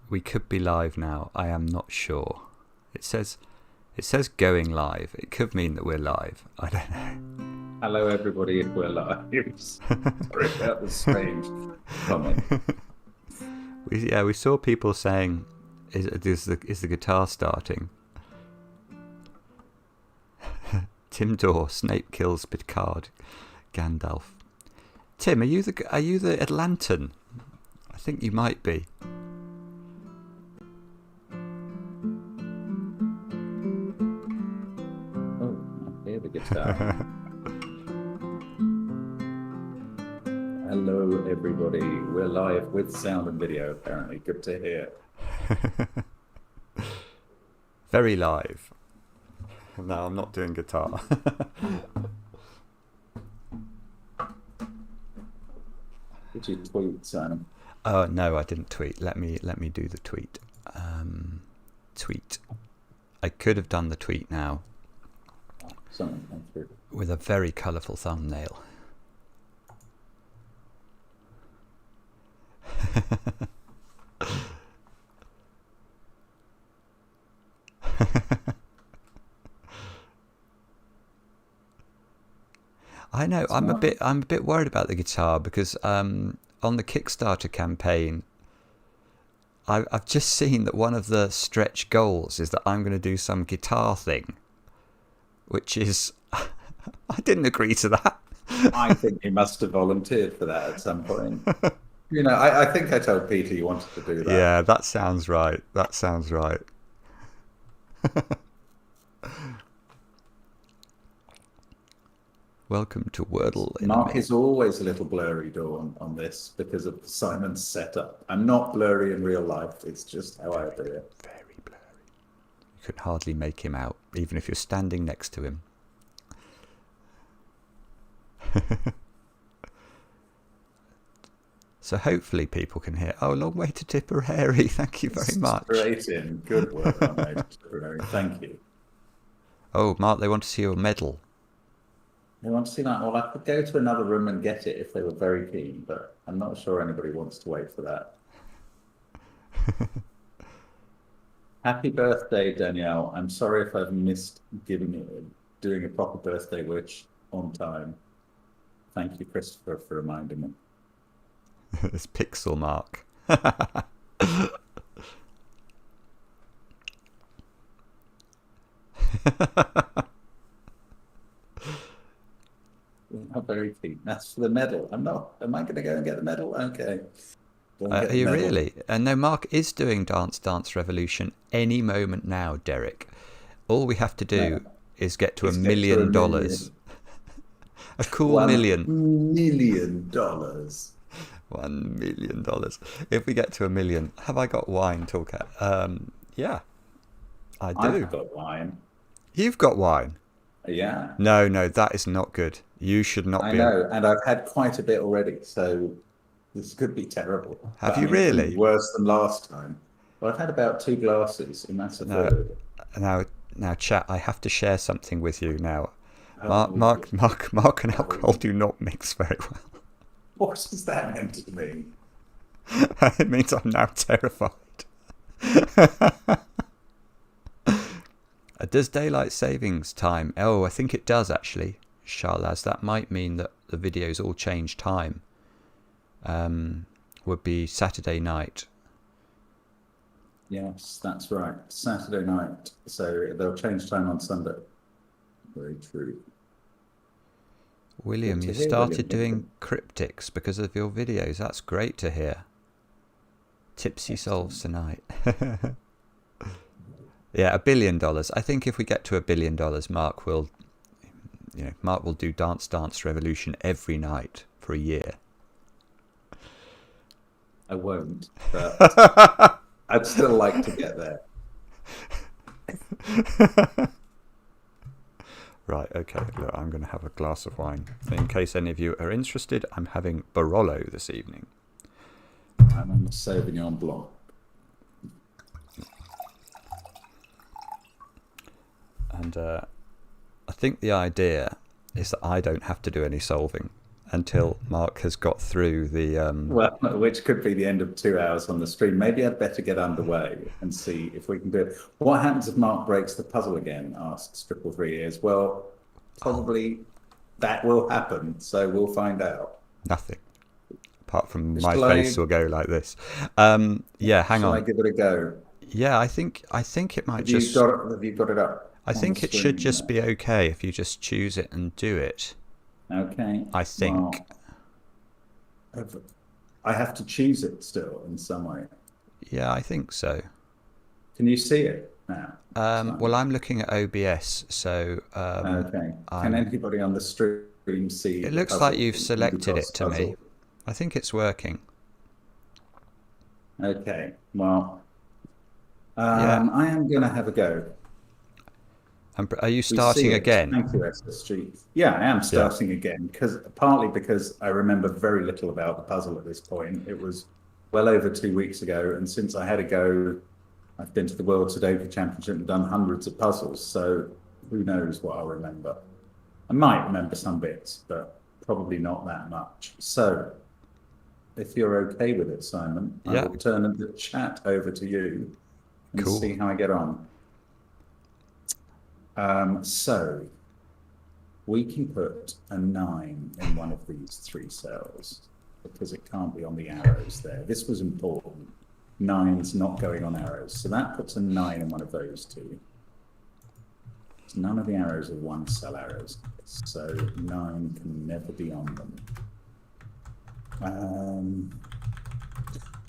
We could be live now. I am not sure. It says going live. It could mean that we're live. I don't know. Hello, everybody. If we're live. Sorry, that was strange comment. We saw people saying, "Is the guitar starting?" Tim Dore, Snape kills Picard, Gandalf. Tim, are you the Atlantan? I think you might be. Oh, I hear the guitar. Hello, everybody. We're live with sound and video, apparently. Good to hear. Very live. No, I'm not doing guitar. Did you tweet, Simon? Oh no, I didn't tweet. Let me do the tweet. Tweet. I could have done the tweet now. Something came through. With a very colourful thumbnail. I know. I'm a bit worried about the guitar because on the Kickstarter campaign, I've just seen that one of the stretch goals is that I'm going to do some guitar thing, which is I didn't agree to that. I think you must have volunteered for that at some point. You know, I think I told Peter you wanted to do that. Yeah, that sounds right. That sounds right. Welcome to Wordle. Mark is always a little blurry, Dawn, on this because of Simon's setup. I'm not blurry in real life. It's just how I do it. Very blurry. You can hardly make him out, even if you're standing next to him. So hopefully people can hear. Oh, long way to Tipperary. Thank you very much. Straight in. Good work on that, Tipperary. Thank you. Oh, Mark, they want to see your medal. They want to see that. Well, I could go to another room and get it if they were very keen, but I'm not sure anybody wants to wait for that. Happy birthday, Danielle. I'm sorry if I've missed doing a proper birthday wish on time. Thank you, Christopher, for reminding me. It's Pixel Mark. Not very keen. That's for the medal. I'm not. Am I going to go and get the medal? Okay. Are you really? No, Mark is doing Dance Dance Revolution any moment now, Derek. All we have to do is get to $1 million. A cool million. $1 million. $1 million. If we get to 1 million, have I got wine, Talker? Yeah, I do. I've got wine. You've got wine? Yeah. No, that is not good. You should not be. I know, and I've had quite a bit already, so this could be terrible. Have you really? Worse than last time. Well, I've had about 2 glasses, and that's a third. Now, chat, I have to share something with you now. Mark and alcohol do not mix very well. What does that mean to me? It means I'm now terrified. Does daylight savings time? Oh, I think it does actually, Charlaz. That might mean that the videos all change time. Would be Saturday night. Yes, that's right. Saturday night. So they'll change time on Sunday. Very true. William, you started doing cryptics because of your videos. That's great to hear. Tipsy solves tonight. Yeah, $1 billion. I think if we get to $1 billion, Mark will do Dance Dance Revolution every night for a year. I won't, but I'd still like to get there. Right, okay. Look, I'm going to have a glass of wine. In case any of you are interested, I'm having Barolo this evening. I'm on the Sauvignon Blanc. And I think the idea is that I don't have to do any solving. until Mark has got through the. Well, which could be the end of 2 hours on the stream. Maybe I'd better get underway and see if we can do it. What happens if Mark breaks the puzzle again? Asks Triple Three Ears. Well, probably that will happen. So we'll find out. Nothing. Apart from my face will go like this. Yeah, hang on. Shall I give it a go? Yeah, I think it might Have just. Have you got it up? I think it should just be okay if you just choose it and do it. Okay. I think. Well, I have to choose it still in some way. Yeah, I think so. Can you see it now? Well, I'm looking at OBS, so. Okay. Can anybody on the stream see? It looks like you've selected it to me. I think it's working. Okay. Well, Yeah. I am going to have a go. Are you starting again? Thank you, SSG. Yeah, I am starting again, partly because I remember very little about the puzzle at this point. It was well over 2 weeks ago, and since I had a go, I've been to the World Sudoku Championship and done hundreds of puzzles, so who knows what I'll remember. I might remember some bits, but probably not that much. So, if you're okay with it, Simon, I will turn the chat over to you and see how I get on. So we can put a 9 in one of these 3 cells because it can't be on the arrows there. This was important. 9's not going on arrows. So that puts a 9 in one of those 2. None of the arrows are 1 cell arrows. So 9 can never be on them.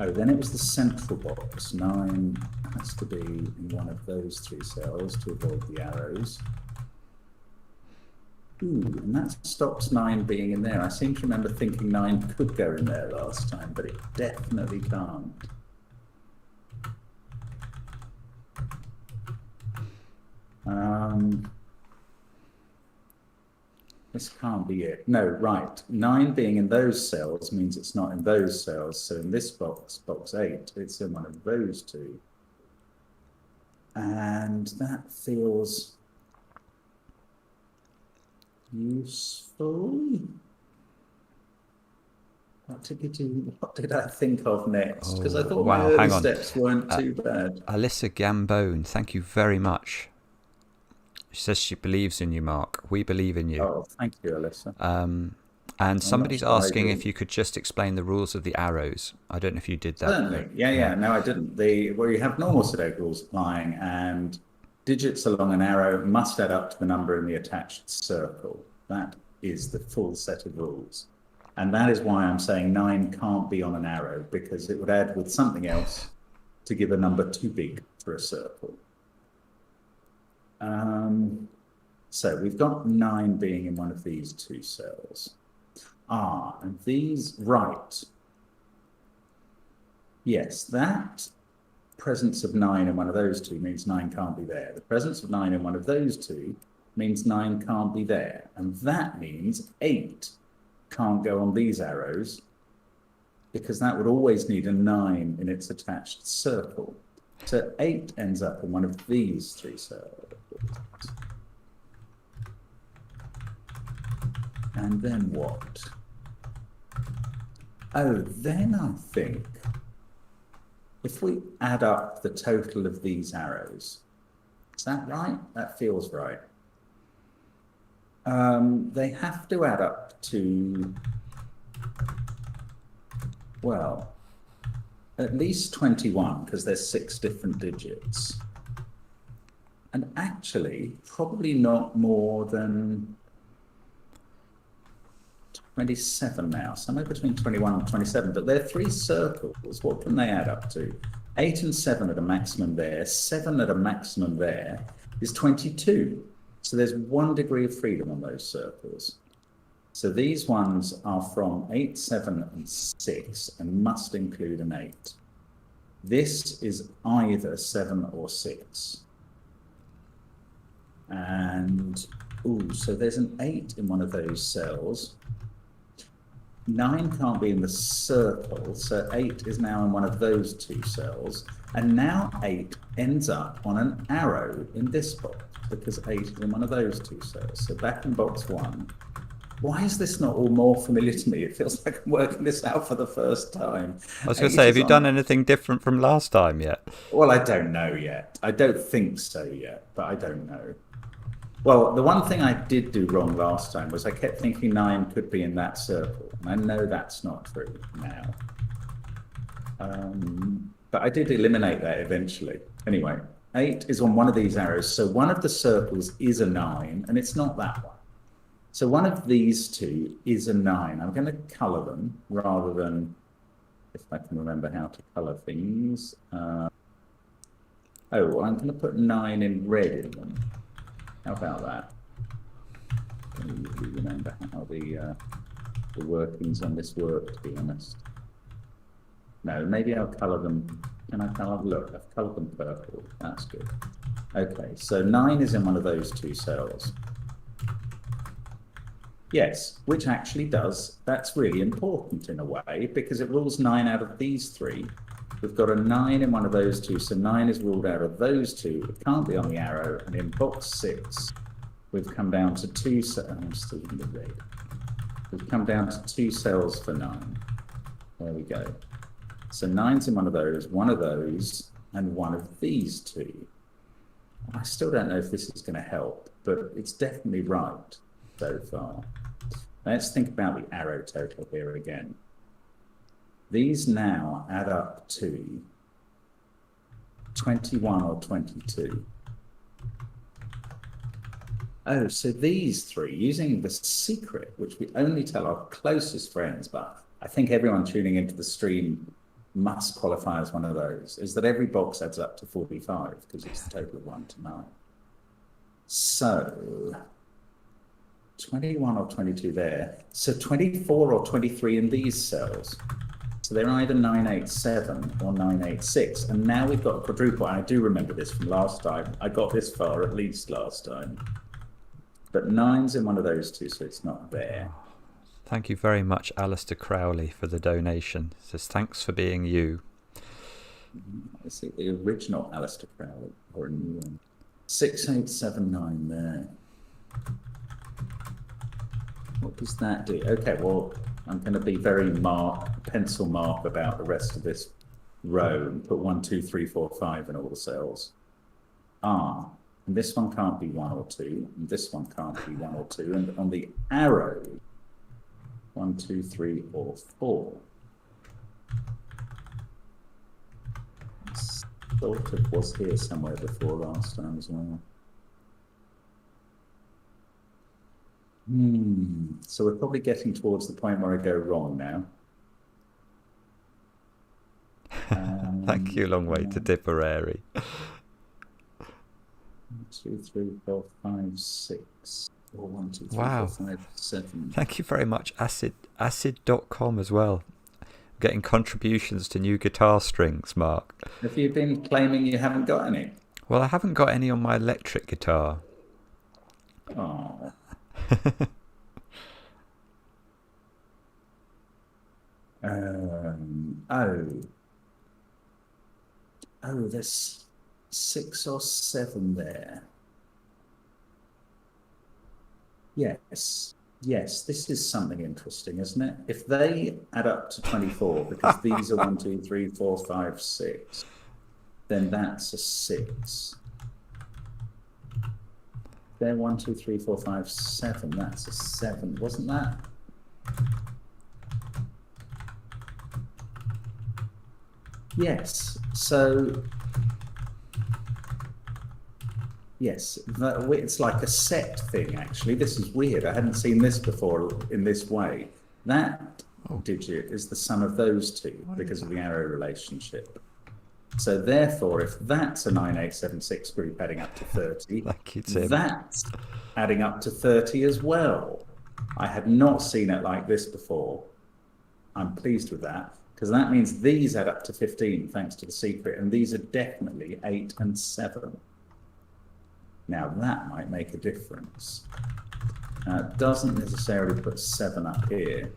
Oh, then it was the central box. 9 has to be in one of those 3 cells to avoid the arrows. Ooh, and that stops 9 being in there. I seem to remember thinking 9 could go in there last time, but it definitely can't. This can't be it. No, right. 9 being in those cells means it's not in those cells. So in this box, box 8, it's in one of those 2. And that feels useful. What did I think of next? Because I thought my early steps weren't too bad. Alyssa Gambone, thank you very much. She says she believes in you, Mark. We believe in you. Oh, thank you, Alyssa. And somebody's asking if you could just explain the rules of the arrows. I don't know if you did that. Certainly. Yeah. No, I didn't. Where you have normal Sudoku rules applying, and digits along an arrow must add up to the number in the attached circle. That is the full set of rules. And that is why I'm saying 9 can't be on an arrow, because it would add with something else to give a number too big for a circle. So we've got 9 being in one of these 2 cells. And these, right. Yes, that presence of 9 in one of those 2 means 9 can't be there. The presence of 9 in one of those 2 means 9 can't be there. And that means 8 can't go on these arrows, because that would always need a 9 in its attached circle. So 8 ends up in one of these 3 cells. And then what? Oh, then I think if we add up the total of these arrows, is that right? That feels right. They have to add up to, well, at least 21, because there's 6 different digits. And actually, probably not more than 27 now, somewhere between 21 and 27, but they're 3 circles. What can they add up to? 8 and 7 at a maximum there, 7 at a maximum there is 22. So there's 1 degree of freedom on those circles. So these ones are from 8, 7, and 6 and must include an 8. This is either 7 or 6. And, so there's an 8 in one of those cells. 9 can't be in the circle, so 8 is now in one of those 2 cells. And now 8 ends up on an arrow in this box, because 8 is in one of those 2 cells. So back in box 1, Why is this not all more familiar to me? It feels like I'm working this out for the first time. I was going to 8 say, have is you done on. anything different from last time yet? Well, I don't know yet. I don't think so yet, but I don't know. Well, the one thing I did do wrong last time was I kept thinking 9 could be in that circle. And I know that's not true now. But I did eliminate that eventually. Anyway, 8 is on one of these arrows. So one of the circles is a 9, and it's not that one. So one of these two is a 9. I'm going to colour them rather than, if I can remember how to colour things. Oh, well, I'm going to put 9 in red in them. How about that? I don't really remember how the workings on this work, to be honest. No, maybe I'll colour them. Can I colour? Look, I've coloured them purple. That's good. Okay, so 9 is in one of those two cells. Yes, which actually does. That's really important in a way because it rules 9 out of these 3. We've got a 9 in one of those two, so 9 is ruled out of those 2. It can't be on the arrow, and in box 6, we've come down to 2 cells. I'm still in the red. We've come down to 2 cells for 9. There we go. So 9's in one of those, and one of these 2. I still don't know if this is going to help, but it's definitely right so far. Let's think about the arrow total here again. These now add up to 21 or 22. Oh, so these 3, using the secret, which we only tell our closest friends, but I think everyone tuning into the stream must qualify as one of those, is that every box adds up to 45 because it's the total of 1 to 9. So 21 or 22 there. So 24 or 23 in these cells. So they're either 987 or 986. And now we've got a quadruple. I do remember this from last time. I got this far at least last time. But 9's in one of those two, so it's not there. Thank you very much, Alistair Crowley, for the donation. It says, thanks for being you. Is it the original Alistair Crowley or a new one? 6879 there. What does that do? Okay, well, I'm going to be very pencil mark about the rest of this row and put 1, 2, 3, 4, 5 in all the cells. And this one can't be 1 or 2, and this one can't be 1 or 2, and on the arrow, 1, 2, 3, or 4. Sort of was here somewhere before last time as well. So we're probably getting towards the point where I go wrong now. Thank you, long way to Tipperary. 2, 3, 4, 5, 6. Or 1, 2, 3, Wow. 4, 5, 7. Thank you very much, acid.com as well. Getting contributions to new guitar strings, Mark. Have you been claiming you haven't got any? Well, I haven't got any on my electric guitar. Oh. There's 6 or 7 there. Yes, this is something interesting, isn't it? If they add up to 24, because these are 1, 2, 3, 4, 5, 6, then that's a 6. They're 1, 2, 3, 4, 5, 7. That's a 7, wasn't that? Yes. So yes, it's like a set thing. Actually, this is weird. I hadn't seen this before in this way. That digit is the sum of those two because of the arrow relationship. So therefore, if that's a 9876 group adding up to 30, that's adding up to 30 as well. I had not seen it like this before. I'm pleased with that, because that means these add up to 15 thanks to the secret, and these are definitely 8 and 7. Now that might make a difference. It doesn't necessarily put 7 up here,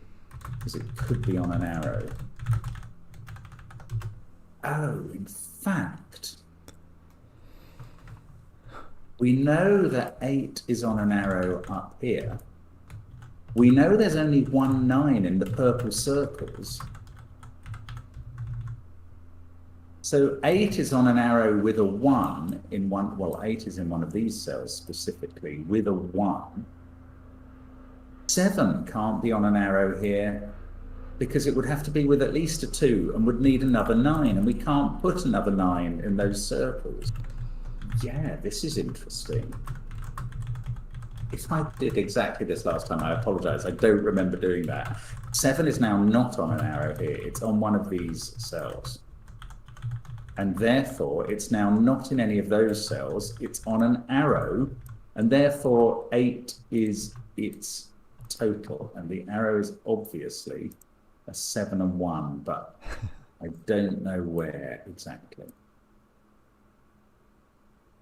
because it could be on an arrow. Oh, in fact, we know that 8 is on an arrow up here. We know there's only 1 9 in the purple circles. So 8 is on an arrow with a 1 in one, well, 8 is in one of these cells specifically with a 1. 7 can't be on an arrow here because it would have to be with at least a 2 and would need another 9, and we can't put another 9 in those circles. Yeah, this is interesting. If I did exactly this last time, I apologize. I don't remember doing that. 7 is now not on an arrow here. It's on one of these cells. And therefore, it's now not in any of those cells. It's on an arrow, and therefore 8 is its total. And the arrow is obviously a 7 and 1, but I don't know where exactly.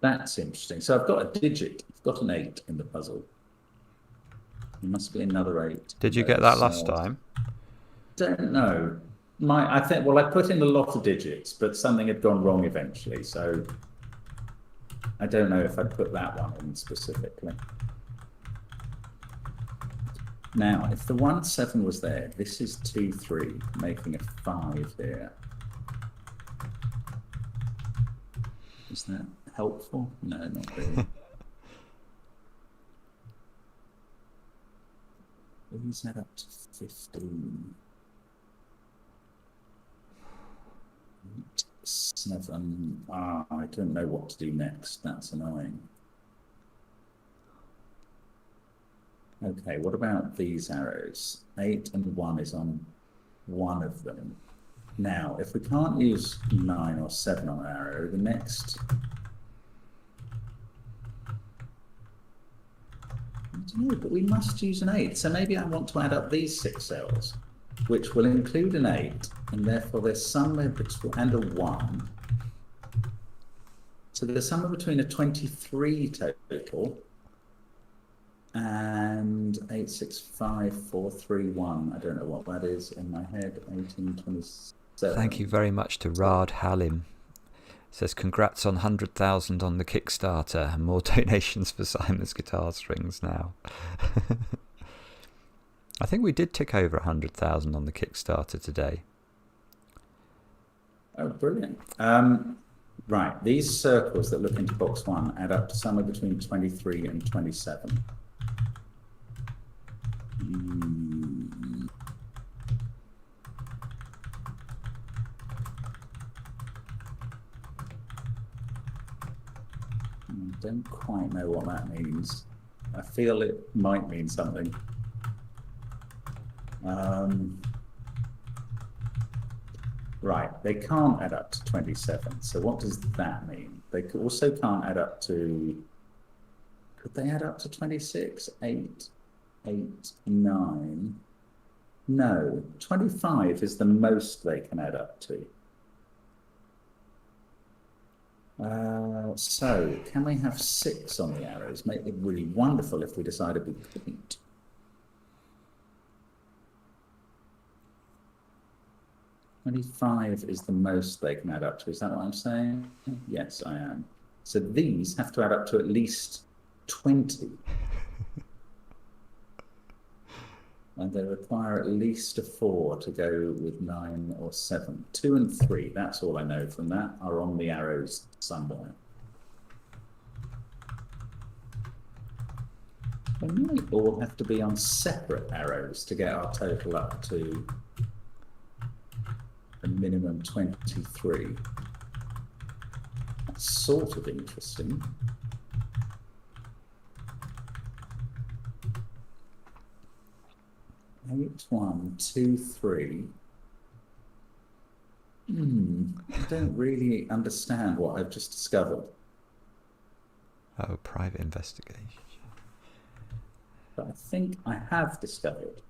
That's interesting. So I've got a digit. I've got an 8 in the puzzle. There must be another 8. Did you get that last time? Don't know. I think, well, I put in a lot of digits, but something had gone wrong eventually. So I don't know if I put that one in specifically. Now, if the 1 7 was there, this is 2 3, making a 5 here. Is that helpful? No, not really. These add up to 15. 8, 7. I don't know what to do next. That's annoying. Okay, what about these arrows? 8 and 1 is on one of them. Now, if we can't use 9 or 7 on an arrow, the next... I don't know, but we must use an 8. So maybe I want to add up these 6 cells, which will include an 8, and therefore there's somewhere between, and a 1. So there's somewhere between a 23 total and 8, 6, 5, 4, 3, 1. I don't know what that is in my head. 18, 27. Thank you very much to Rad Halim. Says congrats on 100,000 on the Kickstarter and more donations for Simon's guitar strings now. I think we did tick over 100,000 on the Kickstarter today. Oh, brilliant. Right, these circles that look into box 1 add up to somewhere between 23 and 27. I don't quite know what that means. I feel it might mean something. Right, they can't add up to 27. So what does that mean? They also can't add up to... Could they add up to 26? 8, 8, 9... No, 25 is the most they can add up to. So, can we have 6 on the arrows? Make it really wonderful if we decided we couldn't. $25 is the most they can add up to. Is that what I'm saying? Yes, I am. So these have to add up to at least 20. And they require at least a 4 to go with 9 or 7. 2 and 3, that's all I know from that, are on the arrows somewhere. They might all have to be on separate arrows to get our total up to a minimum 23. That's sort of interesting. Eight, 1, 2, 3. I don't really understand what I've just discovered. Oh, private investigation. But I think I have discovered.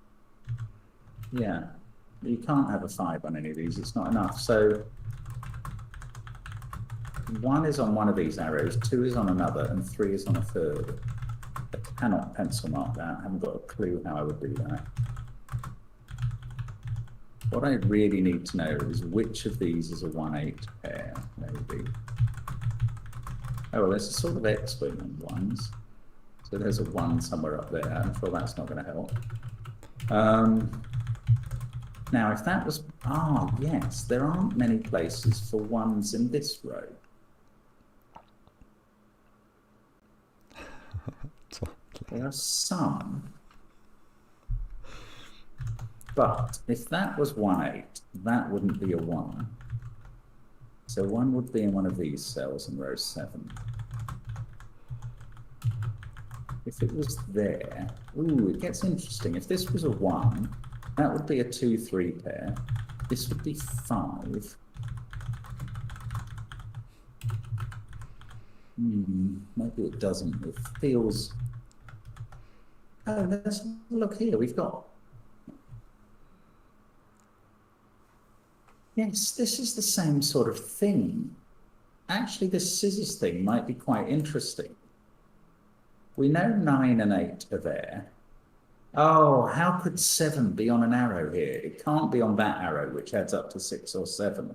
Yeah, you can't have a 5 on any of these. It's not enough. So 1 is on one of these arrows, 2 is on another, and 3 is on a third. I cannot pencil mark that. I haven't got a clue how I would do that. What I really need to know is which of these is a 1-8 pair, maybe. Oh, well, there's a sort of X-wing on 1s. So there's a 1 somewhere up there. I'm sure that's not going to help. Now, if that was, yes, there aren't many places for ones in this row. There are some. But if that was 1, 8, that wouldn't be a 1. So 1 would be in one of these cells in row 7. If it was there, ooh, it gets interesting. If this was a 1, that would be a 2, 3 pair. This would be 5. Maybe it doesn't. It feels... Oh, let's look here. We've got... Yes, this is the same sort of thing. Actually, this scissors thing might be quite interesting. We know 9 and 8 are there. Oh, how could 7 be on an arrow here? It can't be on that arrow, which adds up to 6 or 7.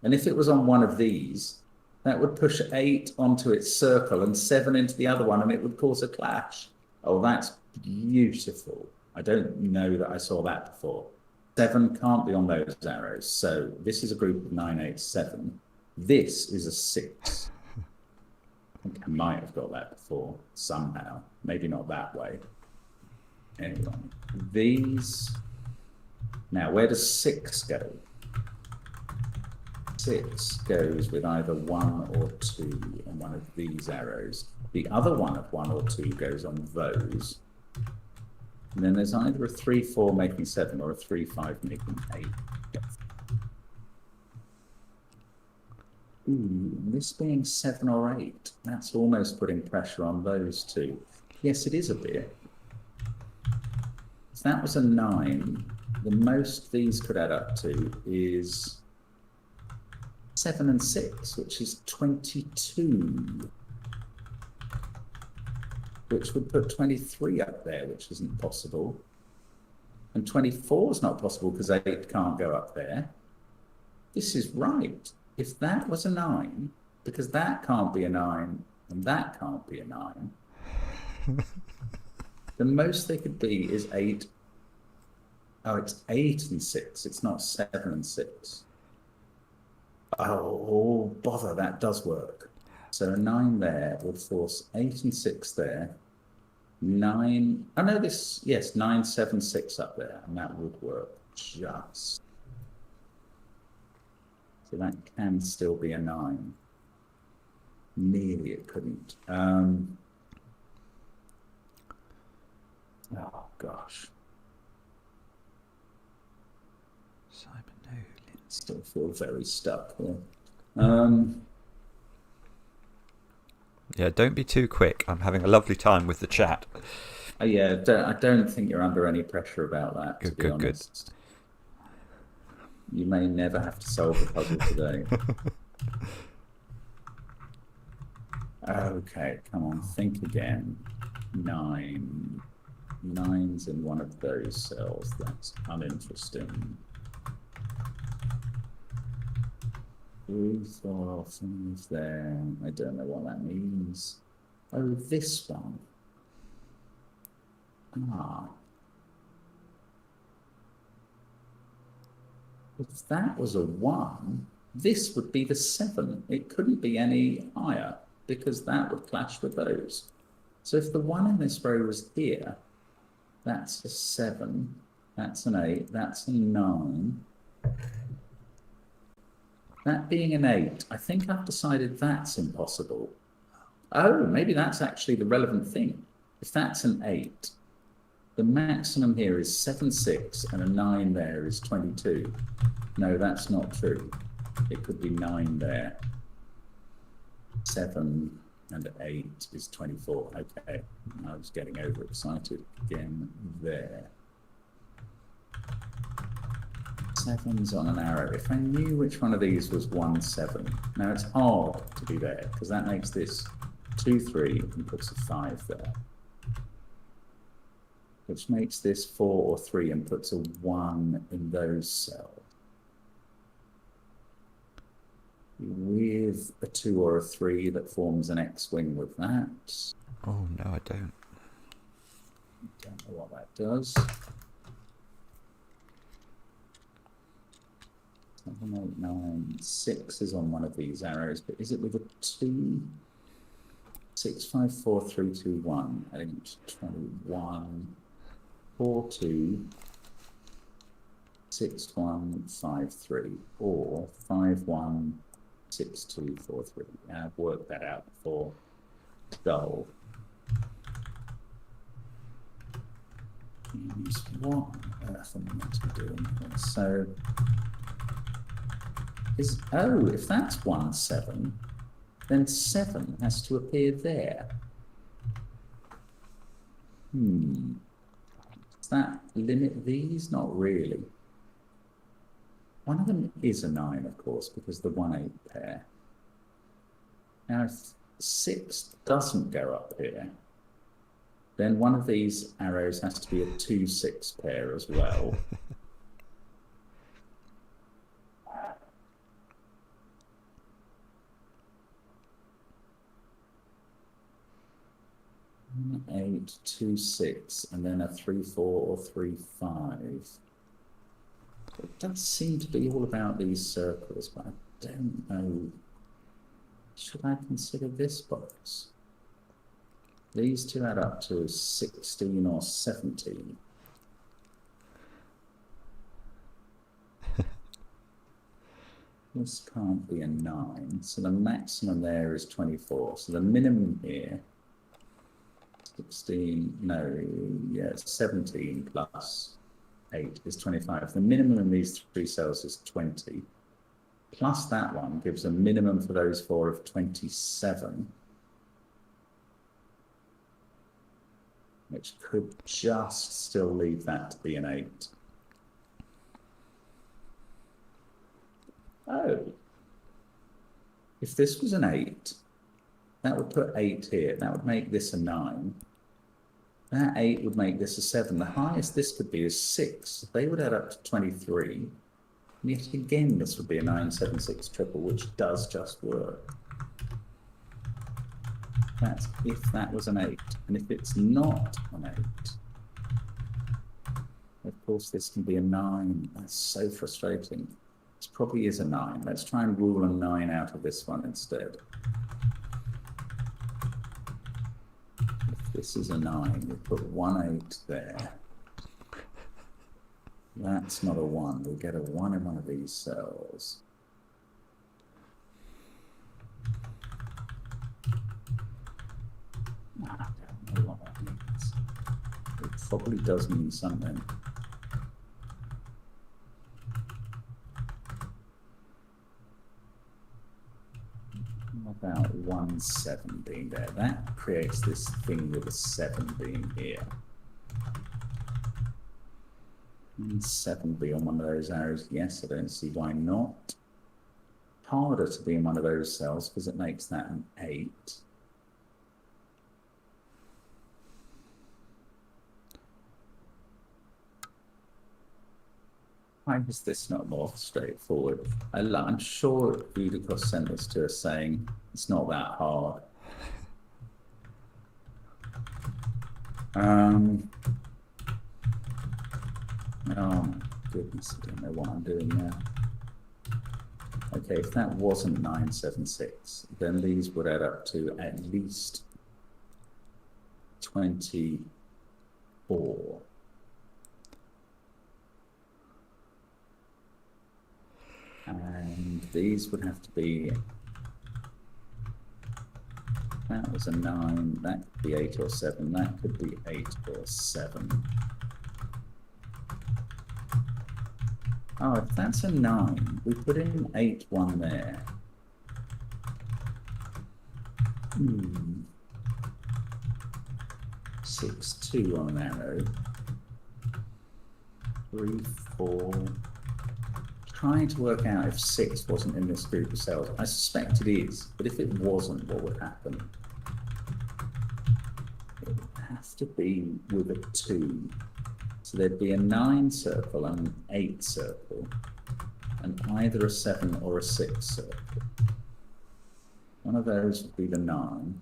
And if it was on one of these, that would push 8 onto its circle and 7 into the other one, and it would cause a clash. Oh, that's beautiful. I don't know that I saw that before. 7 can't be on those arrows. So this is a group of 9, 8, 7. This is a 6. I think I might have got that before somehow. Maybe not that way. Anyway, these. Now, where does 6 go? 6 goes with either 1 or 2 on one of these arrows. The other one of 1 or 2 goes on those. And then there's either a 3, 4 making 7 or a 3, 5 making 8. Ooh, this being 7 or 8, that's almost putting pressure on those two. Yes, it is a bit. If that was a 9, the most these could add up to is 7 and 6, which is 22. Which would put 23 up there, which isn't possible. And 24 is not possible because 8 can't go up there. This is right. If that was a 9, because that can't be a 9, and that can't be a 9, the most they could be is 8. Oh, it's 8 and 6. It's not 7 and 6. Oh, bother, that does work. So a 9 there would force 8 and 6 there. 9, oh no, this, yes, 9, 7, 6 up there, and that would work just. So that can still be a 9. Nearly it couldn't. Oh, gosh. Simon Nolan. Still feel very stuck here. Yeah, don't be too quick. I'm having a lovely time with the chat. Yeah, I don't think you're under any pressure about that, to be honest. You may never have to solve the puzzle today. Okay, come on, think again. 9. 9's in one of those cells. That's uninteresting. 3, 4, 5 there. I don't know what that means. Oh, this one. If that was a 1, this would be the 7. It couldn't be any higher because that would clash with those. So if the 1 in this row was here, that's a 7, that's an 8, that's a 9. That being an 8, I think I've decided that's impossible. Oh, maybe that's actually the relevant thing. If that's an 8, the maximum here is 7, 6, and a 9 there is 22. No, that's not true. It could be 9 there. 7 and 8 is 24. Okay, I was getting overexcited again there. 7's on an arrow. If I knew which one of these was 1, 7. Now it's hard to be there because that makes this 2, 3 and puts a 5 there. Which makes this 4 or 3 and puts a 1 in those cells. With a 2 or a 3 that forms an X-wing with that. Oh, no, I don't. Don't know what that does. 7, 8, 9, 6 is on one of these arrows, but is it with a 2? 6, 5, 4, 3, 2, 1. I think it's 21, 4, 2, 6, 1, 5, 3, or 5, 1, 6, 2, 4, 3. I've worked that out for goal. And what on earth am I meant to be doing here? So, if that's 1, 7, then 7 has to appear there. Does that limit these? Not really. One of them is a 9, of course, because the 1, 8 pair. Now, if 6 doesn't go up here, then one of these arrows has to be a 2, 6 pair as well. Eight, 2, 6, and then a 3, 4 or 3, 5. It does seem to be all about these circles, but I don't know. Should I consider this box? These two add up to 16 or 17. This can't be a 9, so the maximum there is 24. So the minimum here, 17 plus 8 is 25. The minimum in these 3 cells is 20. Plus that one gives a minimum for those 4 of 27. Which could just still leave that to be an 8. Oh. If this was an 8, that would put 8 here. That would make this a 9. That 8 would make this a 7. The highest this could be is 6. They would add up to 23. And yet again, this would be a 9, 7, 6 triple, which does just work. That's if that was an 8. And if it's not an 8, of course, this can be a 9. That's so frustrating. This probably is a 9. Let's try and rule a 9 out of this one instead. If this is a 9, we put 1, 8 there. That's not a 1. We'll get a 1 in one of these cells. I don't know what that means. It probably does mean something. About 1, 7 being there. That creates this thing with a 7 being here. And 7 be on one of those arrows. Yes, I don't see why not. Harder to be in one of those cells because it makes that an 8. Why is this not more straightforward? I'm sure Sudokus sent this to us saying it's not that hard. Oh my goodness, I don't know what I'm doing now. Okay, if that wasn't 976, then these would add up to at least 24. And these would have to be, that was a 9, that could be 8 or 7, that could be 8 or 7. Oh, if that's a 9, we put in 8, 1 there. 6, 2 on an arrow. 3, 4. Trying to work out if 6 wasn't in this group of cells. I suspect it is, but if it wasn't, what would happen? It would have to be with a 2. So there'd be a 9 circle and an 8 circle, and either a 7 or a 6 circle. One of those would be the 9.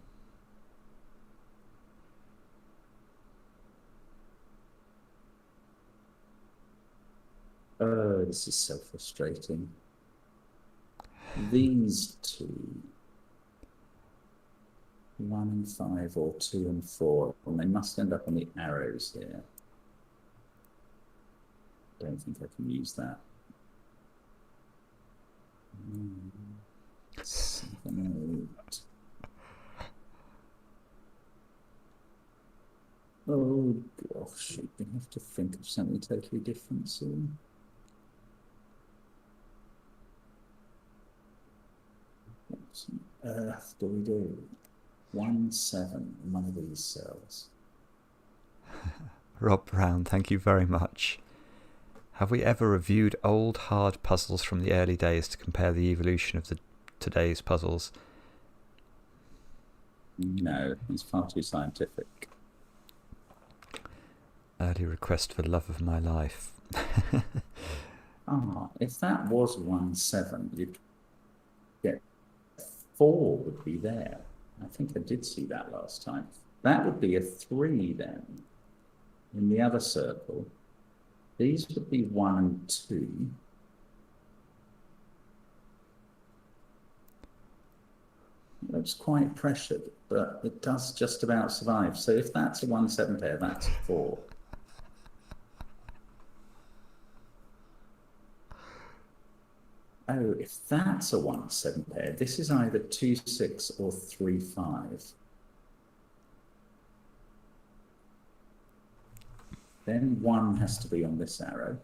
Oh, this is so frustrating. these two, 1 and 5 or 2 and 4, and they must end up on the arrows here. Don't think I can use that. 7, 8. Oh gosh, we have to think of something totally different soon. What on earth do we do? 1, 7 in one of these cells. Rob Brown, thank you very much. Have we ever reviewed old hard puzzles from the early days to compare the evolution of today's puzzles? No, it's far too scientific. Early request for love of my life. If that was 1, 7, you'd get 4 would be there. I think I did see that last time. That would be a 3 then in the other circle. These would be 1 and 2. It looks quite pressured, but it does just about survive. So if that's a 1, 7 pair, that's a 4. Oh, if that's a 1, 7 pair, this is either 2, 6 or 3, 5. Then 1 has to be on this arrow.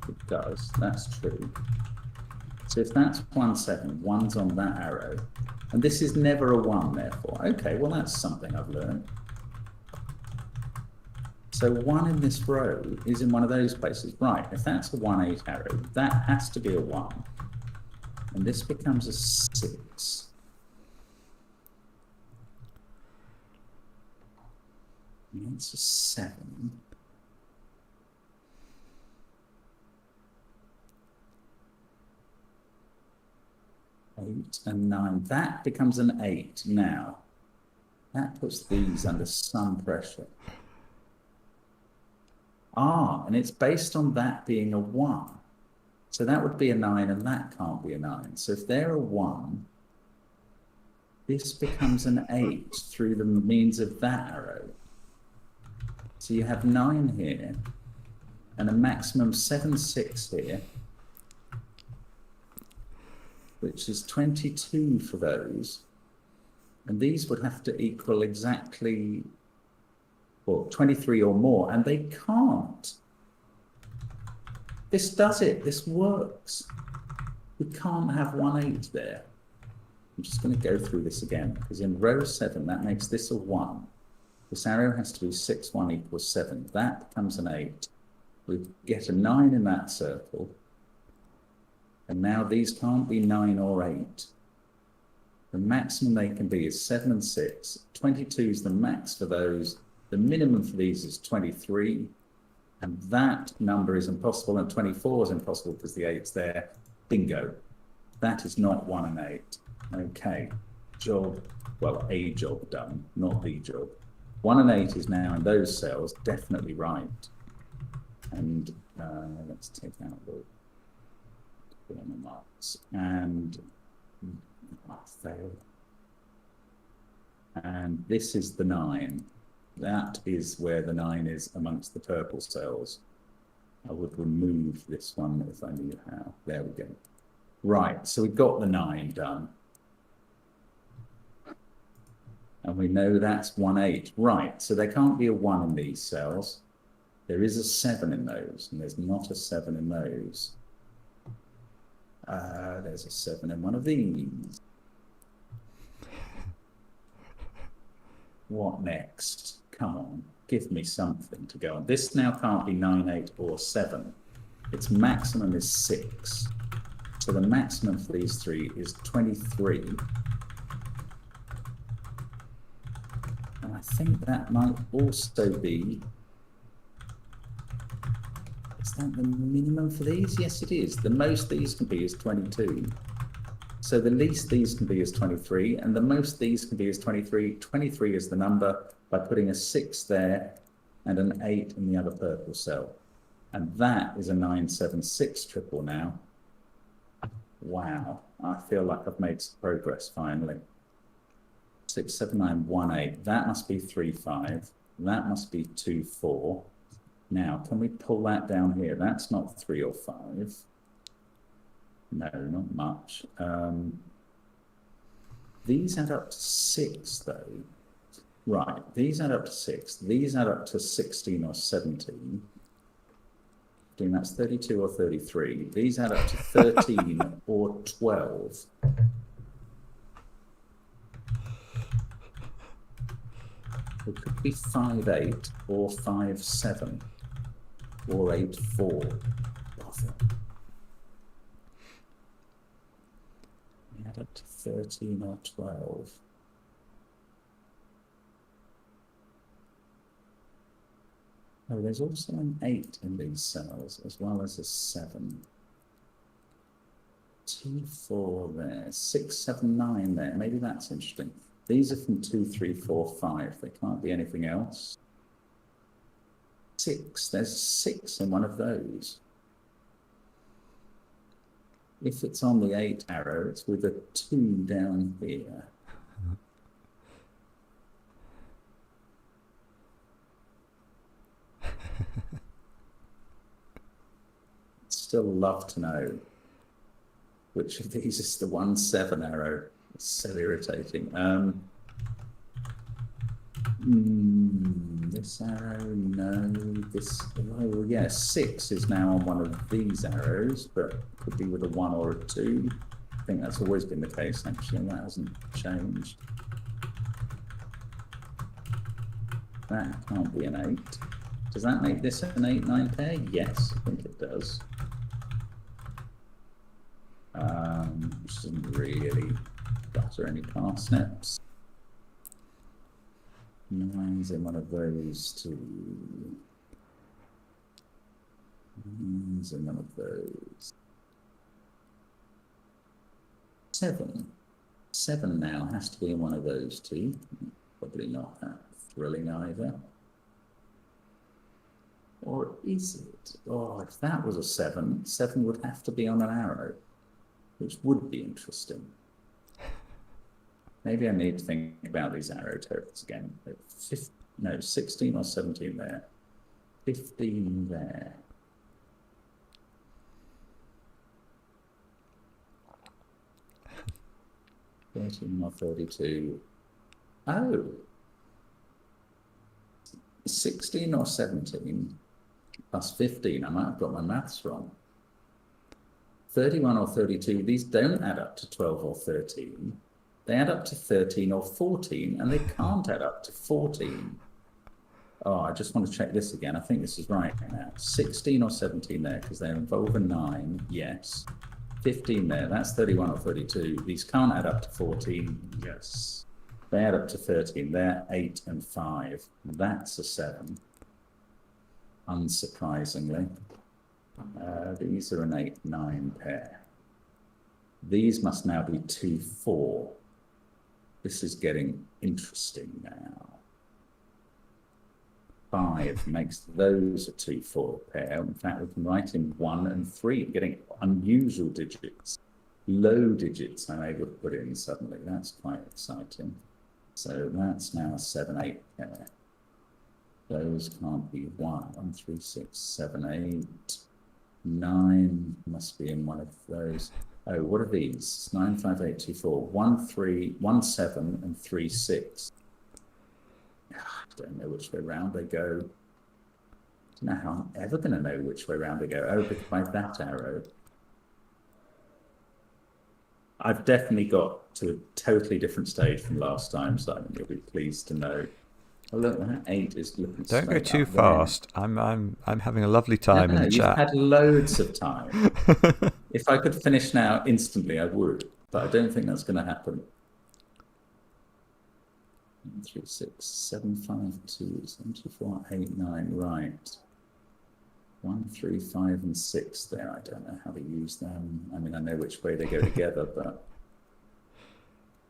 It does, that's true. So if that's 1, 7, 1's on that arrow. And this is never a 1, therefore. Okay, well, that's something I've learned. So 1 in this row is in one of those places. Right, if that's a 1, 8 arrow, that has to be a 1. And this becomes a 6. And it's a 7. Eight and 9. That becomes an 8 now. That puts these under some pressure. And it's based on that being a 1. So that would be a 9 and that can't be a 9. So if they're a 1, this becomes an 8 through the means of that arrow. So you have 9 here and a maximum 7, 6 here, which is 22 for those. And these would have to equal exactly, well, 23 or more, and they can't. This does it, this works. We can't have 1, 8 there. I'm just going to go through this again, because in row 7, that makes this a 1. This arrow has to be 6, 1 equals 7. That becomes an 8. We get a 9 in that circle. And now these can't be 9 or 8. The maximum they can be is 7 and 6. 22 is the max for those. The minimum for these is 23. And that number is impossible, and 24 is impossible because the 8's there. Bingo. That is not 1 and 8. Okay. Job, well, a job done, not the job. 1 and 8 is now in those cells, definitely right. And let's take out the marks. And fail. And this is the 9. That is where the 9 is amongst the purple cells. I would remove this one if I knew how. There we go. Right, so we've got the 9 done. And we know that's 1, 8. Right, so there can't be a 1 in these cells. There is a 7 in those, and there's not a 7 in those. There's a 7 in one of these. What next? Come on, give me something to go on. This now can't be 9, 8, or 7. Its maximum is 6. So the maximum for these 3 is 23. And I think that might also be... Is that the minimum for these? Yes, it is. The most these can be is 22. So the least these can be is 23, and the most these can be is 23. 23 is the number. By putting a 6 there, and an 8 in the other purple cell. And that is a 976 triple now. Wow, I feel like I've made some progress finally. 67918, that must be 35. That must be 24. Now, can we pull that down here? That's not 3 or 5. No, not much. These add up to 6, though. Right, these add up to 6. These add up to 16 or 17. That's 32 or 33. These add up to 13 or 12. It could be 5-8 or 5-7 or 8-4. We add up to 13 or 12. Oh, there's also an 8 in these cells, as well as a 7. T4 there, 6, 7, 9 there. Maybe that's interesting. These are from 2, 3, 4, 5. They can't be anything else. 6, there's 6 in one of those. If it's on the 8 arrow, it's with a 2 down here. Still love to know which of these is the 1-7 arrow. It's so irritating. This arrow, no. This, oh yeah, 6 is now on one of these arrows, but could be with a 1 or a 2. I think that's always been the case, actually. That hasn't changed. That can't be an 8. Does that make this an 8-9 pair? Yes, I think it does. Which doesn't really butter any parsnips. 9's in one of those two. 9's in one of those. 7. 7 now has to be in one of those two. Probably not that thrilling either. Or is it? Oh, if that was a 7, 7 would have to be on an arrow, which would be interesting. Maybe I need to think about these arrow totals again. 16 or 17 there. 15 there. $13 or 32. Oh. 16 or 17 plus 15. I might have got my maths wrong. 31 or 32, these don't add up to 12 or 13. They add up to 13 or 14, and they can't add up to 14. Oh, I just want to check this again. I think this is right now. 16 or 17 there, because they involve a 9, yes. 15 there, that's 31 or 32. These can't add up to 14, yes. They add up to 13, they're 8 and 5. That's a 7, unsurprisingly. These are an 8-9 pair. These must now be 2-4. This is getting interesting now. 5 makes those a 2-4 pair. In fact, we can write in 1 and 3, getting unusual digits. Low digits I'm able to put in suddenly. That's quite exciting. So that's now a 7-8 pair. Those can't be 1, 3, 6, 7, 8. 9 must be in one of those. Oh, what are these? 9, 5, 8, 2, 4. 1, 3, 1, 7, and 3, 6. I don't know which way round they go. I don't know how I'm ever going to know which way round they go. Oh, because by that arrow. I've definitely got to a totally different stage from last time, Simon. You'll be pleased to know. Oh, look, that 8 is looking. Don't go too fast. I'm having a lovely time in the chat. You've had loads of time. If I could finish now instantly, I would, but I don't think that's going to happen. 1, 3, 6, 7, 5, 2, 7, 2, 4, 8, 9. Right. 1, 3, 5, and 6 there. I don't know how to use them. I mean, I know which way they go together, but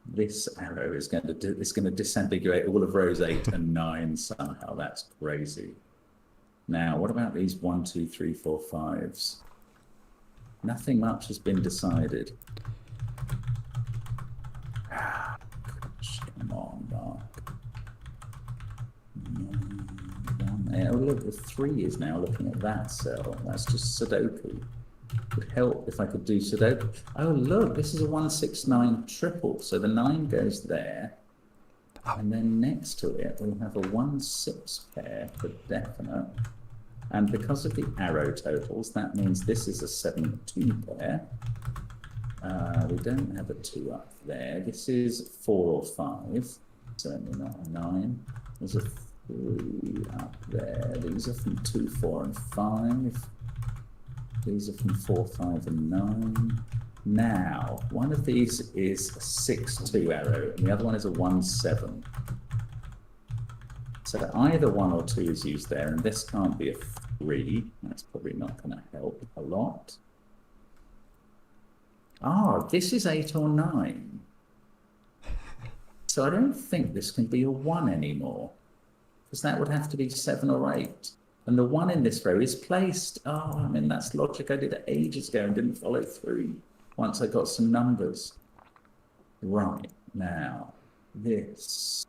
this arrow is going to disambiguate all of rows 8 and 9 somehow. That's crazy. Now, what about these 1, 2, 3, 4, 5s? Nothing much has been decided. Gosh, come on, Mark. Oh, look, the 3 is now looking at that cell. That's just Sudoku. It would help if I could do Sudoku. Oh, look, this is a 1, 6, 9 triple. So the 9 goes there. And then next to it, we'll have a 1, 6 pair for definite. And because of the arrow totals, that means this is a 7, 2 pair. We don't have a 2 up there. This is 4 or 5. Certainly not a 9. There's a 3 up there. These are from 2, 4, and 5. These are from 4, 5, and 9. Now, one of these is a 6, 2 arrow, and the other one is a 1, 7. So either 1 or 2 is used there, and this can't be a 3. That's probably not going to help a lot. This is 8 or 9. So I don't think this can be a 1 anymore, because that would have to be 7 or 8. And the 1 in this row is placed. I mean, that's logic I did ages ago and didn't follow through once I got some numbers. Right, now, this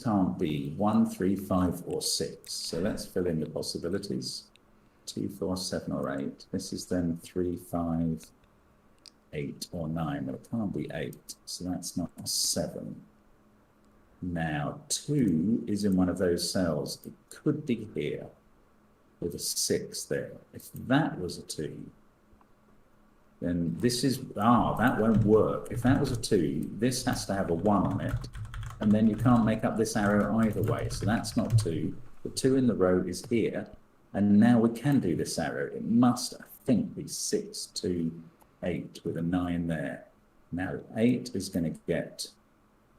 can't be 1, 3, 5, or 6. So let's fill in the possibilities. 2, 4, 7, or 8. This is then 3, 5, 8, or 9. Well, it can't be 8, so that's not a 7. Now, 2 is in one of those cells. It could be here with a 6 there. If that was a 2, then this is, that won't work. If that was a 2, this has to have a 1 on it. And then you can't make up this arrow either way. So that's not 2. The 2 in the row is here. And now we can do this arrow. It must, I think, be 6, 2, 8 with a 9 there. Now 8 is going to get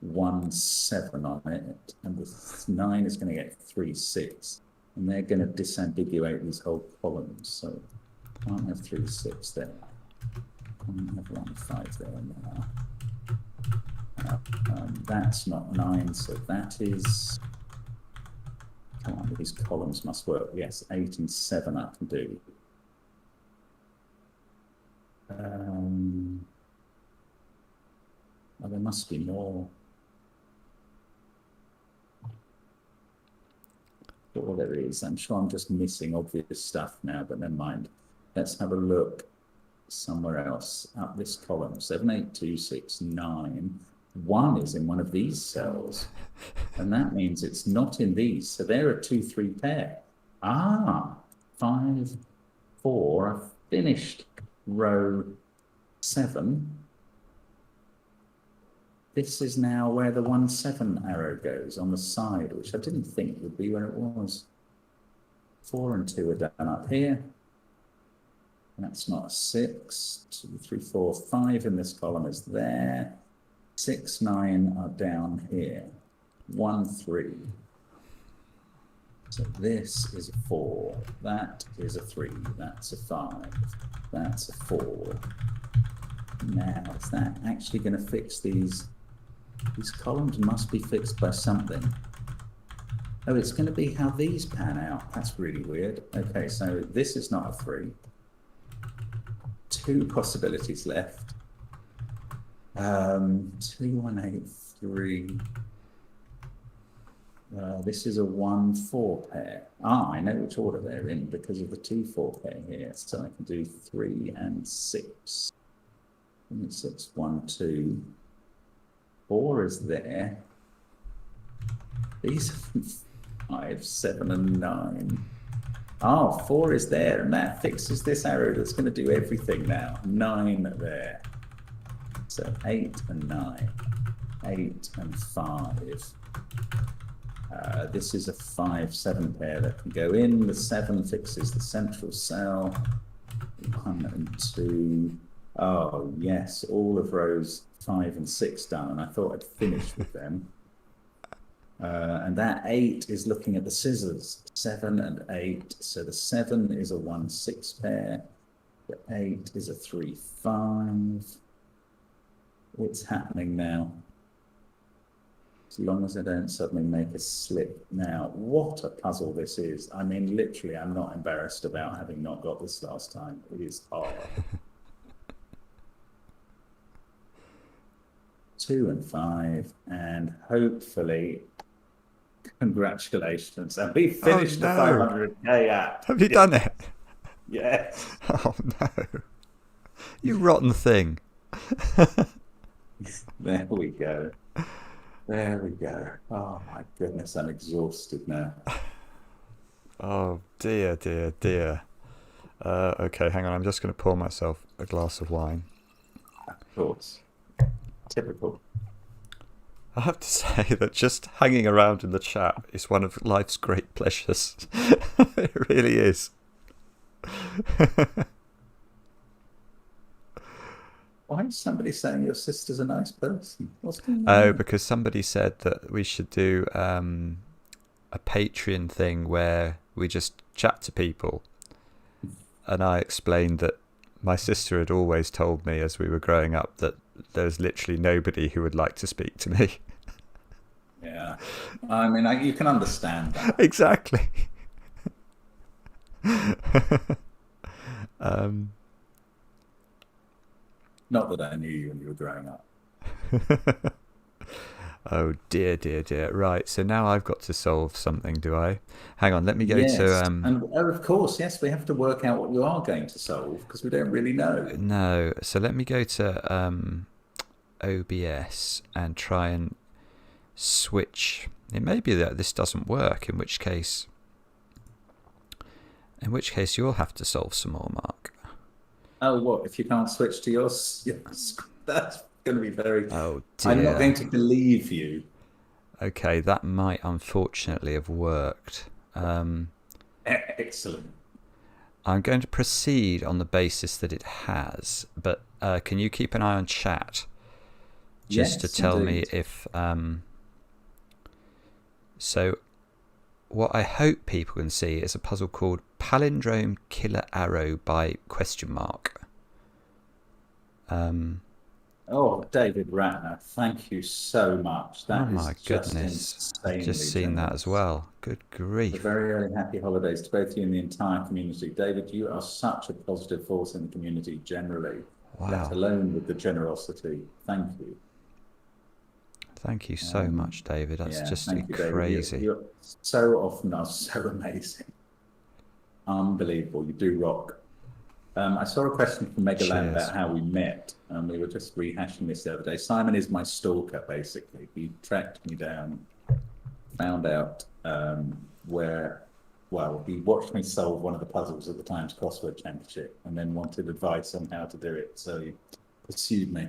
1, 7 on it. And the 9 is going to get 3, 6. And they're going to disambiguate these whole columns. So can't have 3, 6 there. Can't have 1, 5 there now. That's not 9, so that is, come on, these columns must work. Yes, 8 and 7 I can do. Well, there must be more. Sure there is. I'm sure I'm just missing obvious stuff now, but never mind. Let's have a look somewhere else. Up this column, 7, 8, 2, 6, 9. 1 is in one of these cells, and that means it's not in these. So they're a 2, 3 pair. 5, 4. I've finished row 7. This is now where the 1, 7 arrow goes on the side, which I didn't think would be where it was. 4 and 2 are done up here. That's not a 6. 2, 3, 4, 5 in this column is there. 6, 9 are down here. 1, 3. So this is a 4. That is a 3. That's a 5. That's a 4. Now, is that actually going to fix these? These columns must be fixed by something. Oh, it's going to be how these pan out. That's really weird. Okay, so this is not a 3. 2 possibilities left. 2, 1, 8, 3. This is a 1, 4 pair. I know which order they're in because of the 2, 4 pair here. So I can do 3 and 6. 6, 1, 2. 4 is there. These are 5, 7, and 9. 4 is there, and that fixes this arrow that's going to do everything now. 9 there. So 8 and 9. 8 and 5. This is a 5, 7 pair that can go in. The 7 fixes the central cell. 1 and 2. Oh, yes, all of rows 5 and 6 done, and I thought I'd finished with them. And that 8 is looking at the scissors. 7 and 8. So the 7 is a 1, 6 pair. The 8 is a 3, 5. What's happening now? As long as I don't suddenly make a slip now. What a puzzle this is. I mean, literally, I'm not embarrassed about having not got this last time. It is hard. 2 and 5, and hopefully, congratulations. And we finished the 500k app. Have you done it? Yes. Oh no. You rotten thing. There we go. There we go. Oh my goodness, I'm exhausted now. Oh dear, dear, dear. Okay, hang on. I'm just going to pour myself a glass of wine. Of course. Typical. I have to say that just hanging around in the chat is one of life's great pleasures. It really is. Why is somebody saying your sister's a nice person? What's going on? Oh, because somebody said that we should do a Patreon thing where we just chat to people. And I explained that my sister had always told me as we were growing up that there was literally nobody who would like to speak to me. Yeah. I mean, you can understand that. Exactly. Not that I knew you when you were growing up. Oh dear, dear, dear. Right, so now I've got to solve something, do I? Hang on, let me go Yes. to... And of course, yes, we have to work out what you are going to solve because we don't really know. No, so let me go to OBS and try and switch. It may be that this doesn't work, in which case you'll have to solve some more, Mark. Oh, what? If you can't switch to yours? Yes, that's going to be very... Oh, dear. I'm not going to believe you. Okay, that might unfortunately have worked. Excellent. I'm going to proceed on the basis that it has, but can you keep an eye on chat? Just to tell me if... So what I hope people can see is a puzzle called Palindrome Killer Arrow by question mark. Oh, David Ratner, thank you so much. That oh my is goodness. I've just seen generous. that as well. Good grief. A very, very happy holidays to both you and the entire community. David, you are such a positive force in the community generally, let alone with the generosity. Thank you. Thank you so much, David. That's just crazy. You're so often are so amazing. Unbelievable. You do rock. I saw a question from Megaland about how we met, and we were just rehashing this the other day. Simon is my stalker, basically. He tracked me down, found out where, well, he watched me solve one of the puzzles at the Times Crossword Championship and then wanted advice on how to do it. So he pursued me.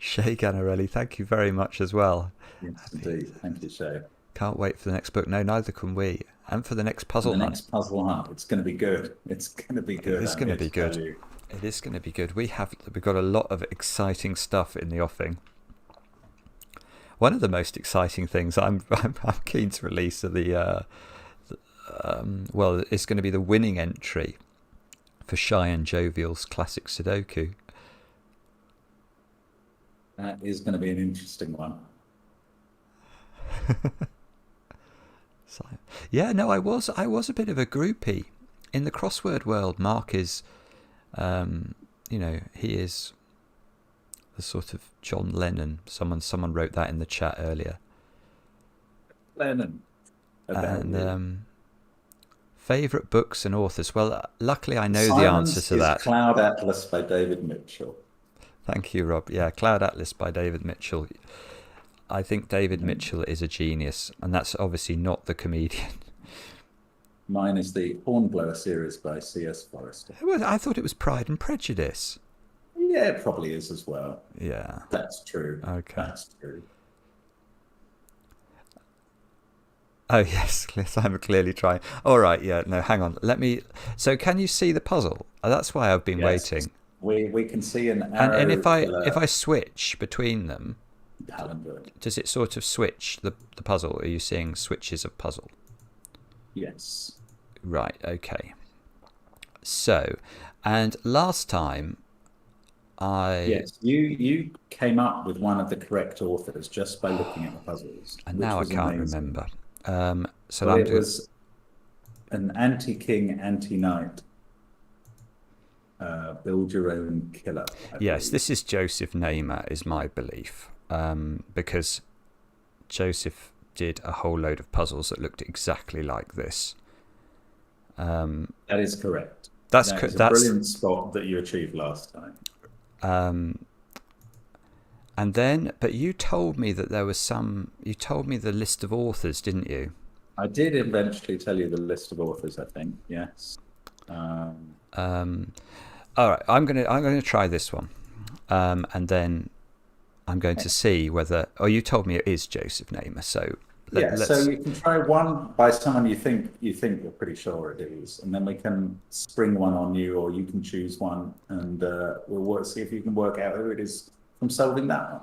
Shay Ganarelli, thank you very much as well. Yes, indeed. Thank you, Shay. Can't wait for the next book. No, neither can we. And for the next puzzle hunt. The next puzzle hunt. It's going to be good. It's going to be good. It's going to be good. It is going to be good. We've got a lot of exciting stuff in the offing. One of the most exciting things I'm keen to release are well, it's going to be the winning entry for Shy and Jovial's classic Sudoku. That is going to be an interesting one. Yeah, no, I was a bit of a groupie in the crossword world. Mark is, he is the sort of John Lennon. Someone wrote that in the chat earlier. Lennon. And favorite books and authors. Well, luckily I know Simon's the answer to that. Cloud Atlas by David Mitchell. Thank you, Rob. Yeah, Cloud Atlas by David Mitchell. I think David Mitchell is a genius, and that's obviously not the comedian. Mine is the Hornblower series by C.S. Forrester. I thought it was Pride and Prejudice. Yeah, it probably is as well. Yeah. That's true. Okay. That's true. Oh, yes, I'm clearly trying. All right, yeah, no, hang on. So can you see the puzzle? That's why I've been waiting. We can see an arrow. And if I switch between them, palindrome. Does it sort of switch the puzzle? Are you seeing switches of puzzle? Yes. Right, okay. So, and last time Yes, you came up with one of the correct authors just by looking at the puzzles, and which now I was can't amazing. remember. So Well, I'm it doing. was an anti-king, anti-knight, build your own killer, I Yes, believe. this is Joseph Namer, is my belief, because Joseph did a whole load of puzzles that looked exactly like this. That is correct. That's That is a that's brilliant spot that you achieved last time. and then, but you told me that there was some. You told me the list of authors, didn't you? I did eventually tell you the list of authors, I think. Yes. All right, I'm gonna try this one, and then I'm going to see whether. Oh, you told me it is Joseph Namer, so Yeah, so let's. you can try one by someone you think you're pretty sure it is, and then we can spring one on you, or you can choose one, and see if you can work out who it is from solving that one.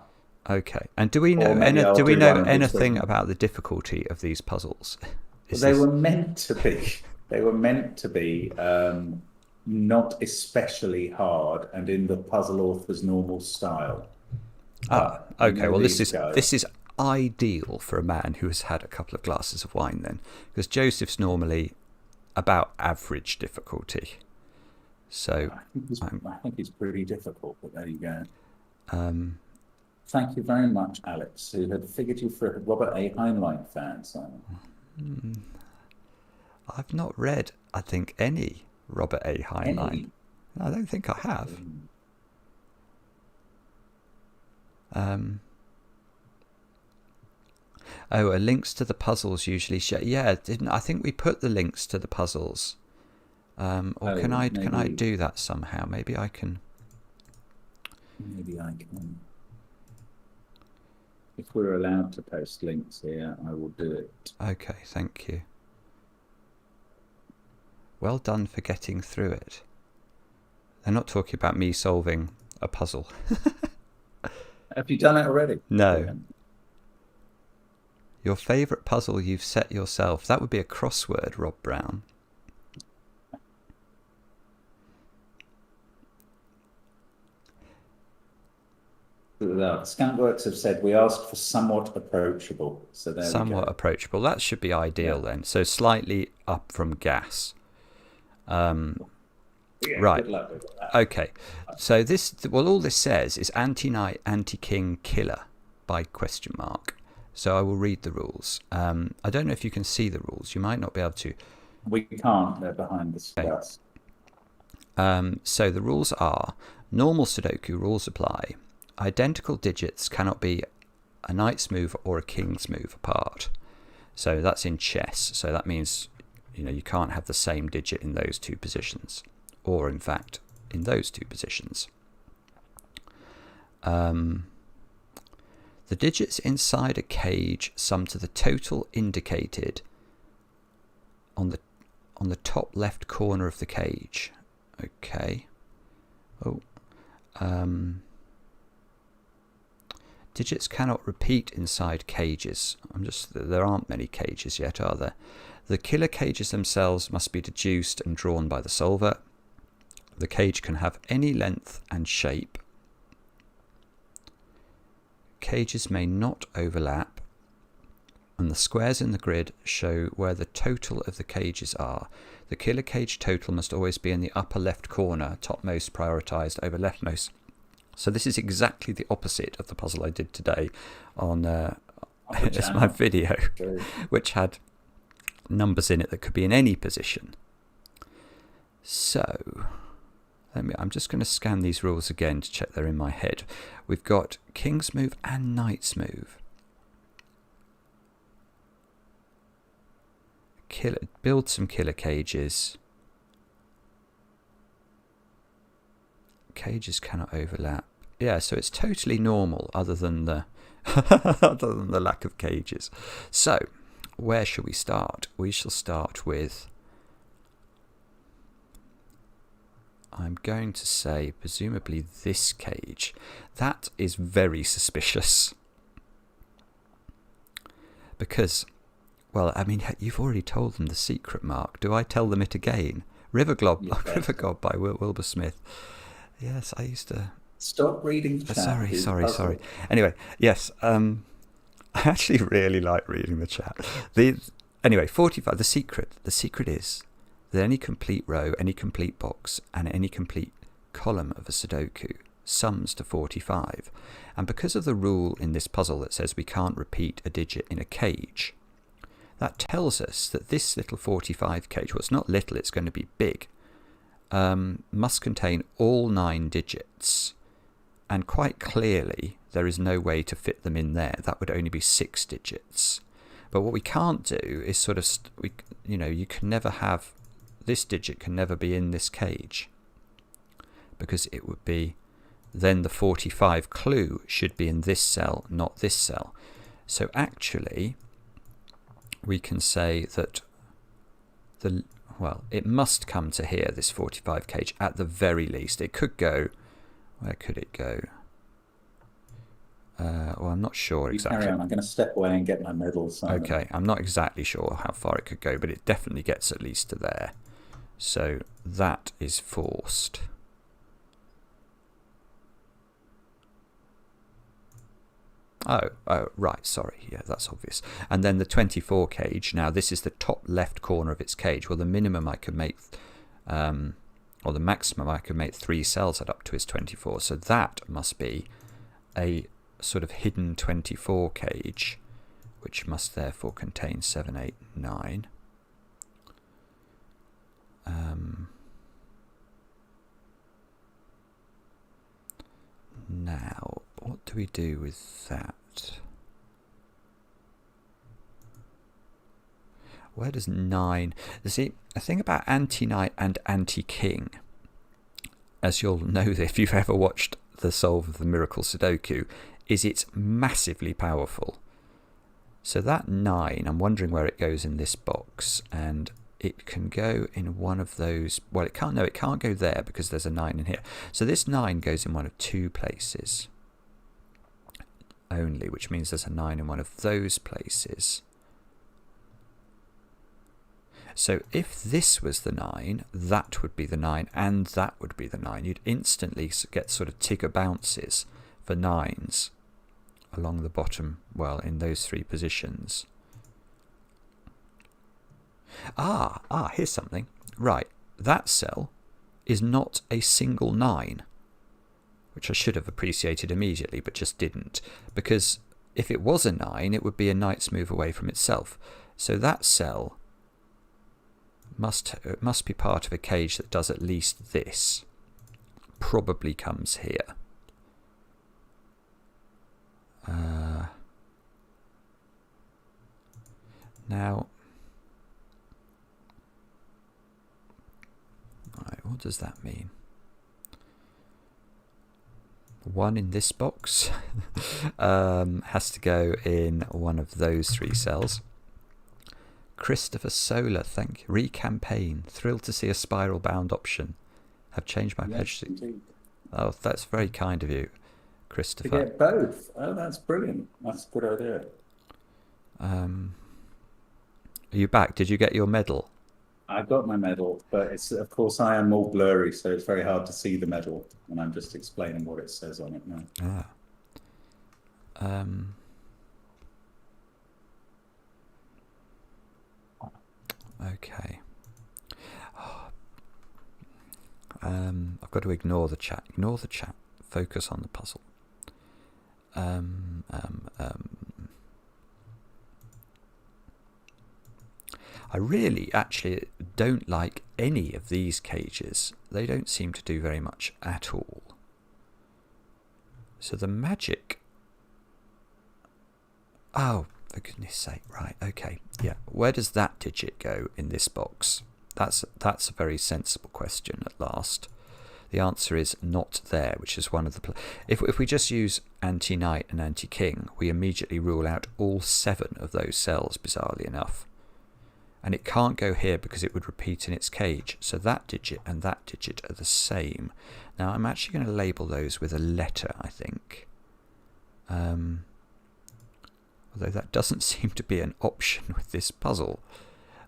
Okay, and do we know Or maybe do I'll we do know one in anything between. about the difficulty of these puzzles? Is They this were meant to be. They were meant to be not especially hard and in the puzzle author's normal style. But you okay? know Well, these guys. this is ideal for a man who has had a couple of glasses of wine, then, because Joseph's normally about average difficulty. So, I think he's pretty difficult, but there you go. um, Thank you very much, Alex, who had figured you for a Robert A. Heinlein fan, Simon. I've not read, I think, any Robert A. Heinlein. Any? I don't think I have. Links to the puzzles usually show. Yeah, didn't I think we put the links to the puzzles? Or can I do that somehow? Maybe I can. Maybe I can. If we're allowed to post links here, I will do it. Okay, thank you. Well done for getting through it. They're not talking about me solving a puzzle. Have you done it already? No. Your favourite puzzle you've set yourself. That would be a crossword, Rob Brown. The Skunkworks have said we asked for somewhat approachable. So there Somewhat we go. approachable. That should be ideal then. So slightly up from gas. Right. Good luck with that. Okay. So all this says is anti-knight, anti-king, killer by question mark. So I will read the rules. I don't know if you can see the rules. You might not be able to. We can't. They're behind the glass. So the rules are: normal Sudoku rules apply. Identical digits cannot be a knight's move or a king's move apart. So that's in chess. So that means you can't have the same digit in those two positions, or in fact in those two positions. The digits inside a cage sum to the total indicated on the top left corner of the cage. Okay. Digits cannot repeat inside cages. There aren't many cages yet, are there? The killer cages themselves must be deduced and drawn by the solver. The cage can have any length and shape. Cages may not overlap, and the squares in the grid show where the total of the cages are. The killer cage total must always be in the upper left corner, topmost prioritised over leftmost. So this is exactly the opposite of the puzzle I did today on it's my video, which had numbers in it that could be in any position. So I'm just going to scan these rules again to check they're in my head. We've got king's move and knight's move. Build some killer cages. Cages cannot overlap. Yeah, so it's totally normal other than the lack of cages. So, where shall we start? We shall start with, I'm going to say, presumably this cage. That is very suspicious. Because, well, I mean, you've already told them the secret, Mark. Do I tell them it again? River God by Wilbur Smith. Yes, I used to Stop reading the chat. Sorry, Do the sorry, sorry. puzzle. Anyway, yes, I actually really like reading the chat. Anyway, 45. The secret is that any complete row, any complete box, and any complete column of a Sudoku sums to 45. And because of the rule in this puzzle that says we can't repeat a digit in a cage, that tells us that this little 45 cage, well, it's not little, it's going to be big, must contain all 9 digits. And quite clearly, there is no way to fit them in there. That would only be 6 digits. But what we can't do is sort of, you can never have, this digit can never be in this cage, because it would be, then the 45 clue should be in this cell, not this cell. So actually, we can say that it must come to here, this 45 cage, at the very least. It could go, where could it go? Well, I'm not sure exactly. Carry on. I'm going to step away and get my medal. Okay, I'm not exactly sure how far it could go, but it definitely gets at least to there. So that is forced. Oh, right, sorry, yeah, that's obvious. And then the 24 cage, now this is the top left corner of its cage. Well, the minimum I could make, or the maximum I could make 3 cells at up to is 24. So that must be a sort of hidden 24 cage, which must therefore contain 7, 8, 9. Now, what do we do with that? Where does 9... See, the thing about Anti-Knight and Anti-King, as you'll know if you've ever watched the Solve of the Miracle Sudoku, is it's massively powerful. So that 9, I'm wondering where it goes in this box, and it can go in one of those. Well, it can't go there because there's a 9 in here. So this 9 goes in one of 2 places only, which means there's a 9 in one of those places. So if this was the 9, that would be the 9, and that would be the 9. You'd instantly get sort of Tigger bounces for 9s along the bottom, well, in those 3 positions. Here's something. Right, that cell is not a single 9, which I should have appreciated immediately, but just didn't. Because if it was a 9, it would be a knight's move away from itself. So that cell must be part of a cage that does at least this. Probably comes here. Now, right, what does that mean? 1 in this box has to go in one of those 3 cells. Christopher Solar, thank you. Recampaign. Thrilled to see a spiral bound option. Have changed my pledge. Oh, that's very kind of you, Christopher. To get both. Oh, that's brilliant. That's a good idea. Are you back? Did you get your medal? I got my medal, but it's, of course, I am all blurry, so it's very hard to see the medal, and I'm just explaining what it says on it now. Okay. I've got to ignore the chat. Ignore the chat. Focus on the puzzle. I really actually don't like any of these cages. They don't seem to do very much at all. So the magic... Oh, for goodness sake. Right, okay. Yeah, where does that digit go in this box? That's a very sensible question at last. The answer is not there, which is one of the... If we just use Anti-Knight and Anti-King, we immediately rule out all 7 of those cells, bizarrely enough. And it can't go here because it would repeat in its cage. So that digit and that digit are the same. Now I'm actually going to label those with a letter, I think. Although that doesn't seem to be an option with this puzzle.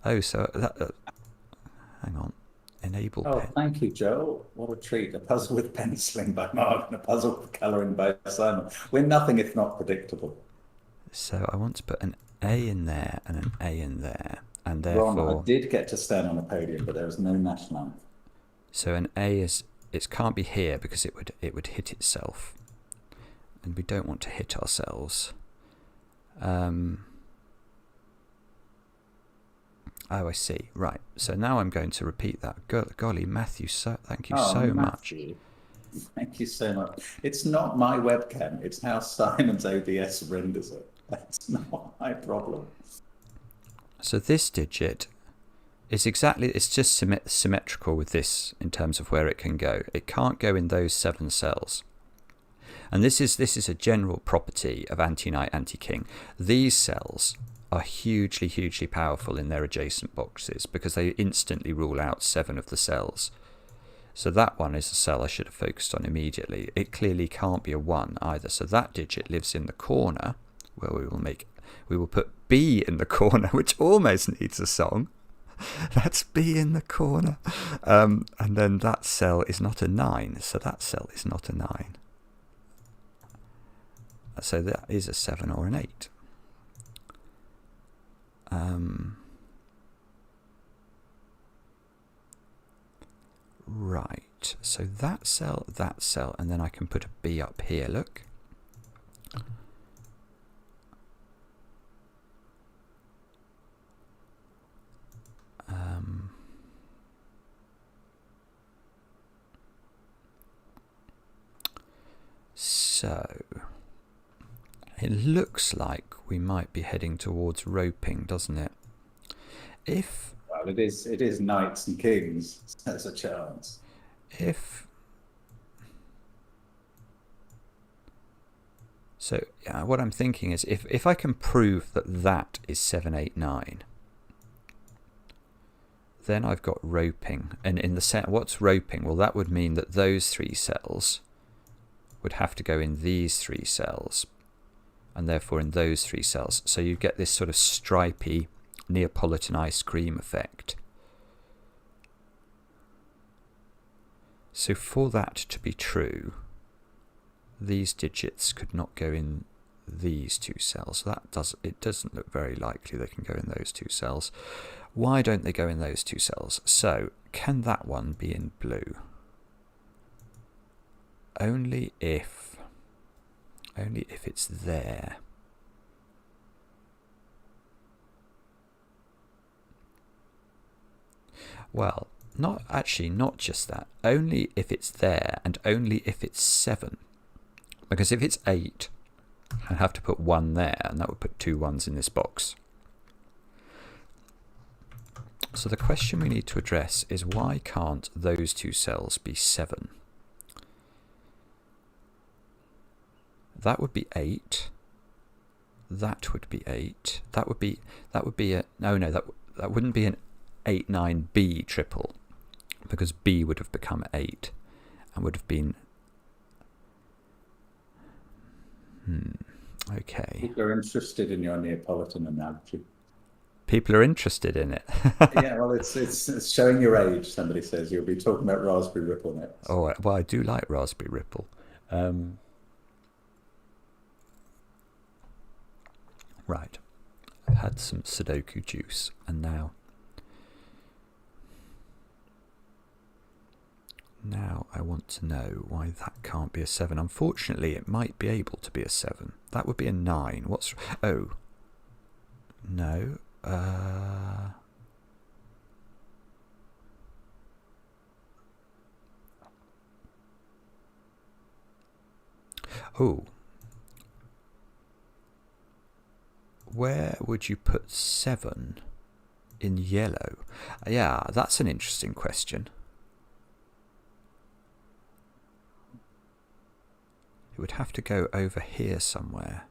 Oh, so that... hang on. enable Oh, pen. thank you, Joel. What a treat. A puzzle with penciling by Mark and a puzzle with colouring by Simon. We're nothing if not predictable. So I want to put an A in there and an A in there, and Ron, I therefore, did get to stand on a podium, but there was no national anthem. so an A is, it can't be here because it would hit itself, and we don't want to hit ourselves. Oh, I see. Right. So now I'm going to repeat that. Golly, Matthew, thank you so much. Thank you so much. It's not my webcam. It's how Simon's OBS renders it. That's not my problem. So this digit is exactly, it's just symmetrical with this in terms of where it can go. It can't go in those 7 cells. And this is a general property of anti-knight, anti-king. These cells are hugely, hugely powerful in their adjacent boxes because they instantly rule out 7 of the cells. So that one is a cell I should have focused on immediately. It clearly can't be a 1 either. So that digit lives in the corner where we will put B in the corner, which almost needs a song. That's B in the corner. And then that cell is not a 9. So that cell is not a 9. So that is a 7 or an 8. Right, so that cell, and then I can put a B up here, look. So it looks like we might be heading towards roping, doesn't it? Well, it is knights and kings. There's a chance. So what I'm thinking is if I can prove that that is 7, 8, 9, then I've got roping. And in the set, what's roping? Well, that would mean that those 3 cells would have to go in these 3 cells, and therefore in those 3 cells. So you get this sort of stripy Neapolitan ice cream effect. So for that to be true, these digits could not go in these 2 cells. It doesn't look very likely they can go in those 2 cells. Why don't they go in those 2 cells? So can that one be in blue? Only if it's there. Well, not just that. Only if it's there, and only if it's 7. Because if it's 8, I have to put 1 there, and that would put 2 1s in this box. So the question we need to address is why can't those 2 cells be 7? That would be 8. That would be 8. That would be a that wouldn't be an 8 9 B triple, because B would have become 8 and would have been okay. People are interested in your Neapolitan analogy. People are interested in it. Yeah, well, it's showing your age. Somebody says you'll be talking about Raspberry Ripple next. Oh well, I do like Raspberry Ripple. Right, I've had some Sudoku juice, and now I want to know why that can't be a 7. Unfortunately, it might be able to be a 7. That would be a 9. Oh, no. Oh. Where would you put 7 in yellow? Yeah, that's an interesting question. It would have to go over here somewhere.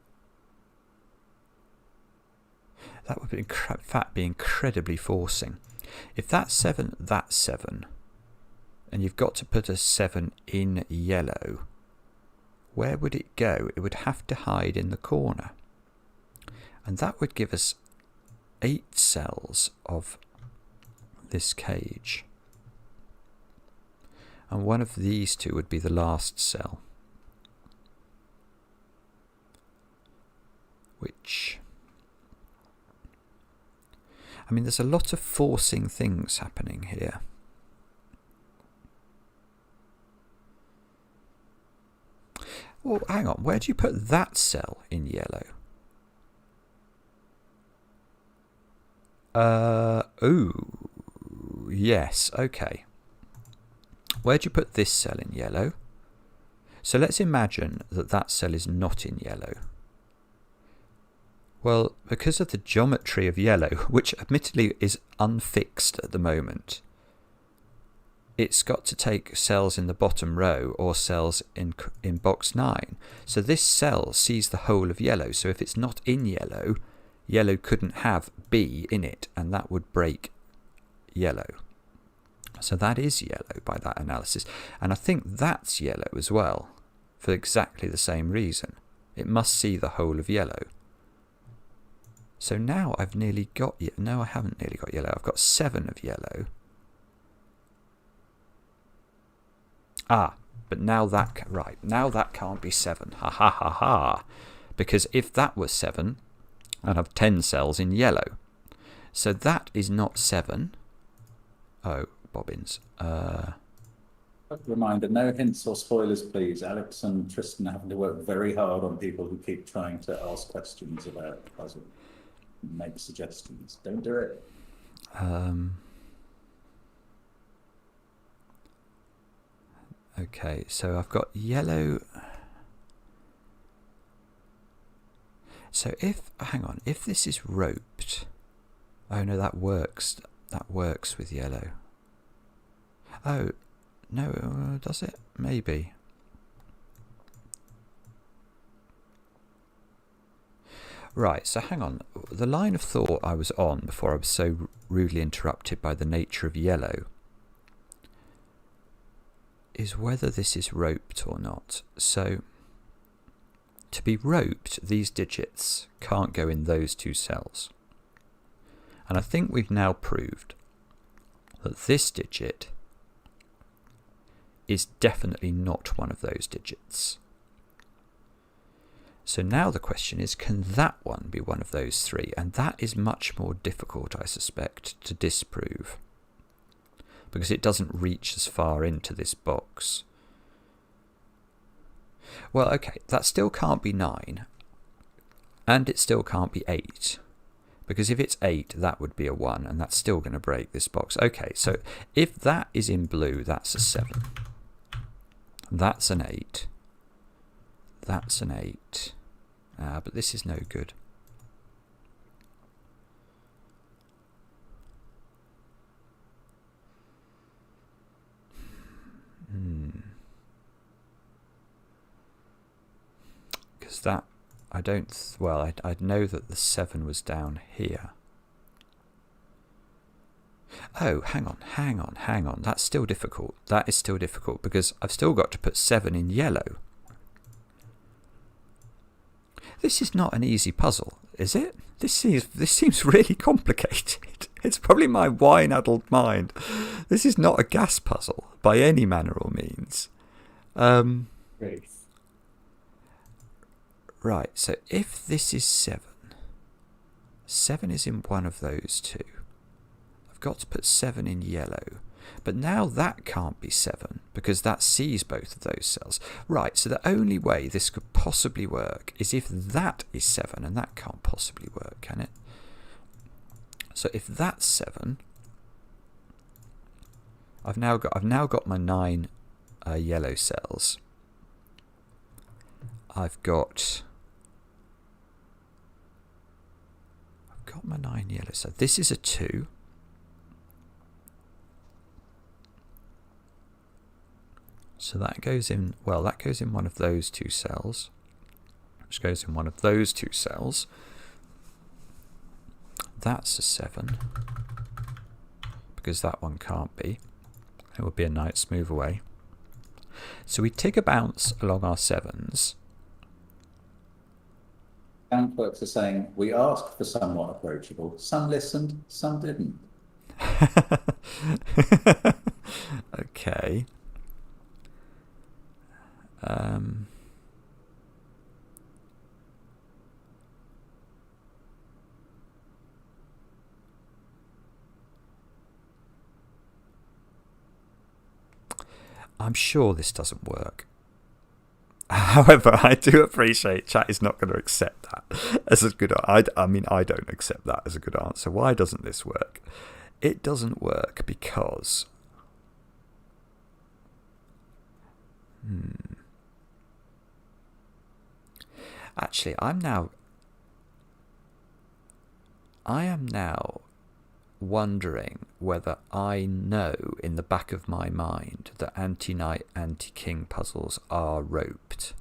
That would be, in fact, be incredibly forcing. If that's 7, that's 7. And you've got to put a 7 in yellow. Where would it go? It would have to hide in the corner. And that would give us 8 cells of this cage. And one of these two would be the last cell. Which... I mean, there's a lot of forcing things happening here. Well, hang on. Where do you put that cell in yellow? Ooh. Yes, okay. Where do you put this cell in yellow? So let's imagine that that cell is not in yellow. Well, because of the geometry of yellow, which admittedly is unfixed at the moment, it's got to take cells in the bottom row or cells in box 9. So this cell sees the whole of yellow. So if it's not in yellow, yellow couldn't have B in it, and that would break yellow. So that is yellow by that analysis. And I think that's yellow as well, for exactly the same reason. It must see the whole of yellow. So now I've nearly got... No, I haven't nearly got yellow. I've got 7 of yellow. Ah, but now that... Right, now that can't be 7. Ha ha ha ha. Because if that was 7, I'd have 10 cells in yellow. So that is not 7. Oh, bobbins. Reminder, no hints or spoilers, please. Alex and Tristan are having to work very hard on people who keep trying to ask questions about the puzzle. Make suggestions. Don't do it. Okay, so I've got yellow. So if, hang on, if this is roped, oh no, that works. That works with yellow. Oh, no, does it? Maybe. Right, so hang on. The line of thought I was on before I was so rudely interrupted by the nature of yellow is whether this is roped or not. So, to be roped, these digits can't go in those 2 cells. And I think we've now proved that this digit is definitely not one of those digits. So now the question is, can that one be one of those 3? And that is much more difficult, I suspect, to disprove, because it doesn't reach as far into this box. Well, okay, that still can't be 9, and it still can't be 8, because if it's 8, that would be a 1, and that's still going to break this box. Okay, so if that is in blue, that's a 7. That's an 8. That's an 8. But this is no good. Because that, I don't, well, I know that the 7 was down here. Oh, hang on. That's still difficult. That is still difficult because I've still got to put 7 in yellow. This is not an easy puzzle, is it? This seems really complicated. It's probably my wine-addled mind. This is not a gas puzzle by any manner or means. Right, so if this is 7, 7 is in one of those 2. I've got to put 7 in yellow. But now that can't be 7, because that sees both of those cells. Right, so the only way this could possibly work is if that is 7, and that can't possibly work, can it? So if that's 7, I've now got my 9 yellow cells. I've got my 9 yellow cells. This is a 2. So that goes in, well, that goes in one of those 2 cells, which goes in one of those 2 cells. That's a 7, because that one can't be. It would be a nice move away. So we take a bounce along our 7s. Town clerks are saying, we asked for somewhat approachable. Some listened, some didn't. Okay. Um, I'm sure this doesn't work. However, I do appreciate chat is not going to accept that as a good. I mean, I don't accept that as a good answer. Why doesn't this work? It doesn't work because. Actually, I am now wondering whether I know in the back of my mind that anti-knight, anti-king puzzles are roped.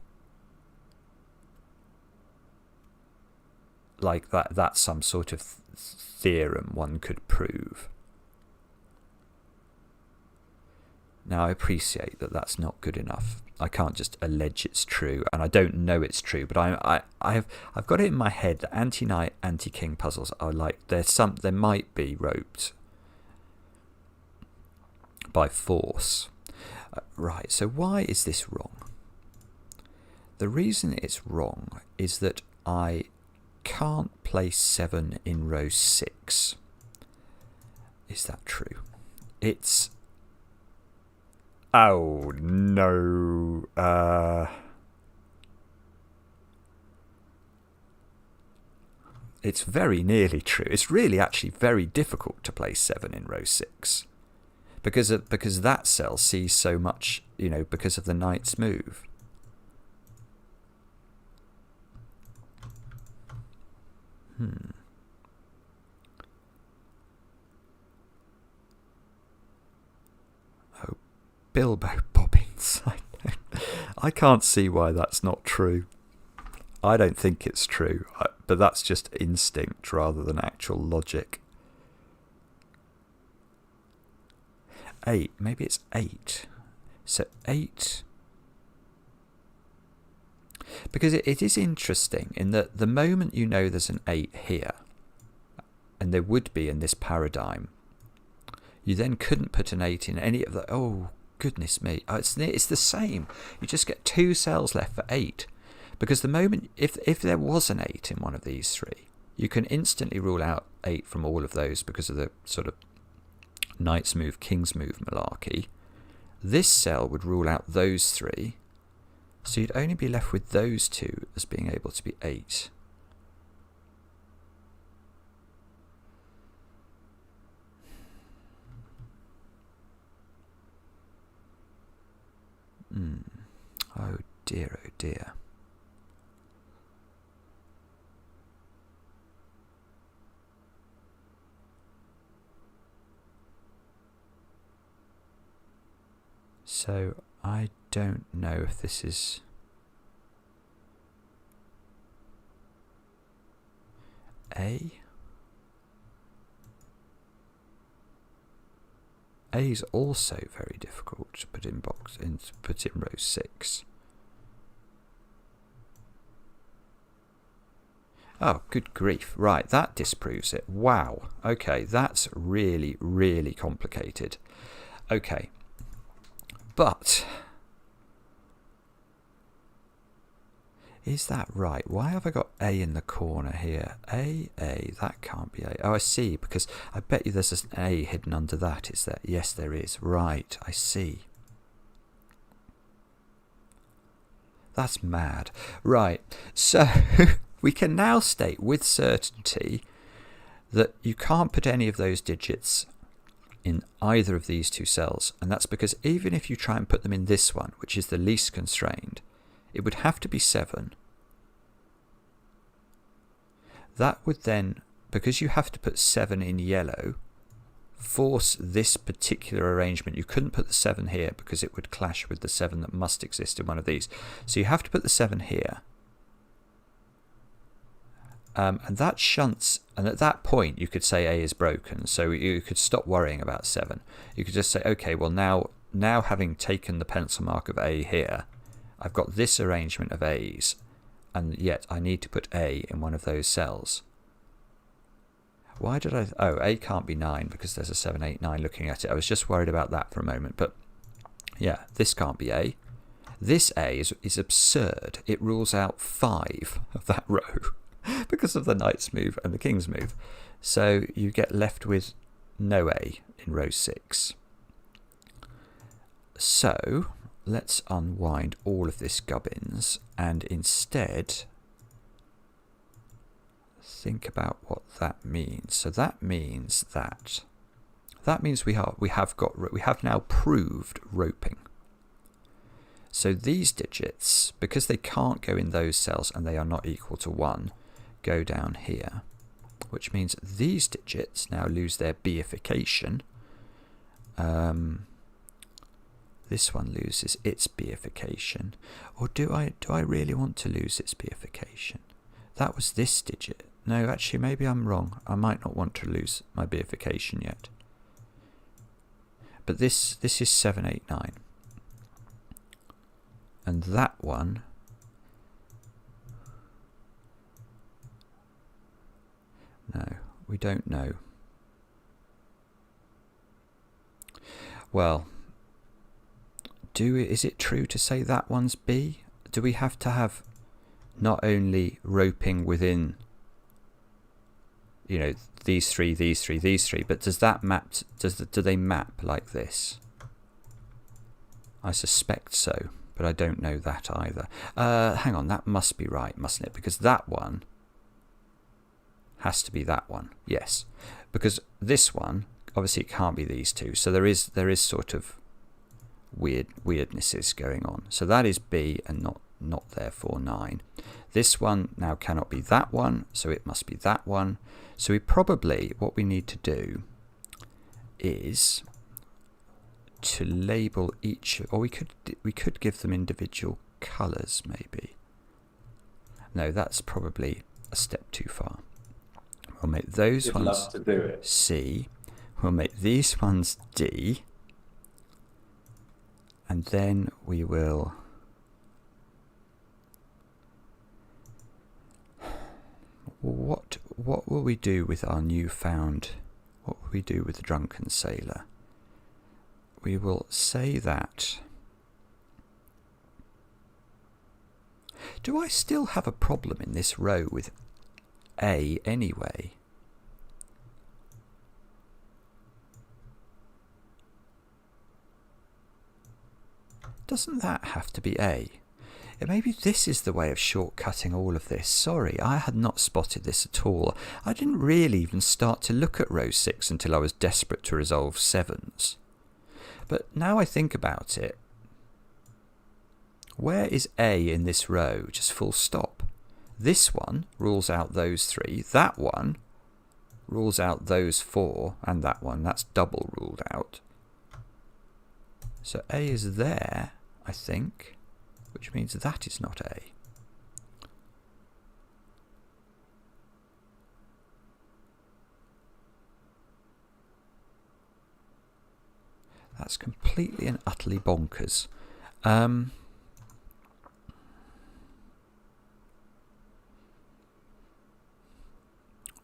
Like that's some sort of theorem one could prove. Now, I appreciate that that's not good enough. I can't just allege it's true, and I don't know it's true. But I've got it in my head that anti-knight, anti-king puzzles are like they might be roped by force. Right. So why is this wrong? The reason it's wrong is that I can't place 7 in row 6. Is that true? It's. Oh, no. It's very nearly true. It's really actually very difficult to place 7 in row 6. Because that cell sees so much, because of the knight's move. Bilbo Bobbins. I can't see why that's not true. I don't think it's true, but that's just instinct rather than actual logic. 8, maybe it's 8. So 8. Because it is interesting in that the moment you know there's an 8 here, and there would be in this paradigm, you then couldn't put an 8 in any of the. Oh, goodness me. It's the same. You just get 2 cells left for 8. Because the moment, if there was an 8 in one of these 3, you can instantly rule out 8 from all of those because of the sort of knight's move, king's move malarkey. This cell would rule out those 3. So you'd only be left with those 2 as being able to be 8. Oh dear, oh dear. So I don't know if this is A. A is also very difficult to put in row 6. Oh, good grief. Right, that disproves it. Wow. Okay, that's really, really complicated. Okay. But is that right? Why have I got A in the corner here? A, that can't be A. Oh, I see, because I bet you there's an A hidden under that, is there? Yes, there is. Right, I see. That's mad. Right, so we can now state with certainty that you can't put any of those digits in either of these 2 cells, and that's because even if you try and put them in this one, which is the least constrained, it would have to be 7. That would then, because you have to put 7 in yellow, force this particular arrangement. You couldn't put the 7 here because it would clash with the 7 that must exist in one of these. So you have to put the 7 here. And that shunts, and at that point you could say A is broken, so you could stop worrying about 7. You could just say, okay, well now having taken the pencil mark of A here, I've got this arrangement of A's, and yet I need to put A in one of those cells. Why did I... Oh, A can't be 9 because there's a 7, 8, 9 looking at it. I was just worried about that for a moment, but yeah, this can't be A. This A is absurd. It rules out 5 of that row because of the knight's move and the king's move. So you get left with no A in row 6. So let's unwind all of this gubbins and instead think about what that means. So that means we have now proved roping. So these digits, because they can't go in those cells and they are not equal to 1, go down here, which means these digits now lose their beification. This one loses its beification. Or do I really want to lose its beification? That was this digit. No, actually, maybe I'm wrong. I might not want to lose my beification yet. But this is 7, 8, 9. And that one, no, we don't know. Well, is it true to say that one's B? Do we have to have not only roping within, you know, these three, but does that map? Do they map like this? I suspect so, but I don't know that either. Hang on, that must be right, mustn't it? Because that one has to be that one. Yes, because this one, obviously, it can't be these two. So there is sort of weirdnesses going on. So that is B and not therefore 9. This one now cannot be that one, so it must be that one. So we probably, what we need to do is to label each, or we could give them individual colours maybe. No, that's probably a step too far. We'll make those ones to do it. C. We'll make these ones D. And then we will what will we do with our newfound, what will we do with the drunken sailor? We will say that, do I still have a problem in this row with A anyway? Doesn't that have to be A? Maybe this is the way of shortcutting all of this. Sorry, I had not spotted this at all. I didn't really even start to look at row 6 until I was desperate to resolve 7s. But now I think about it, where is A in this row? Just full stop. This one rules out those 3. That one rules out those 4. And that one, that's double ruled out. So A is there, I think, which means that is not A. That's completely and utterly bonkers.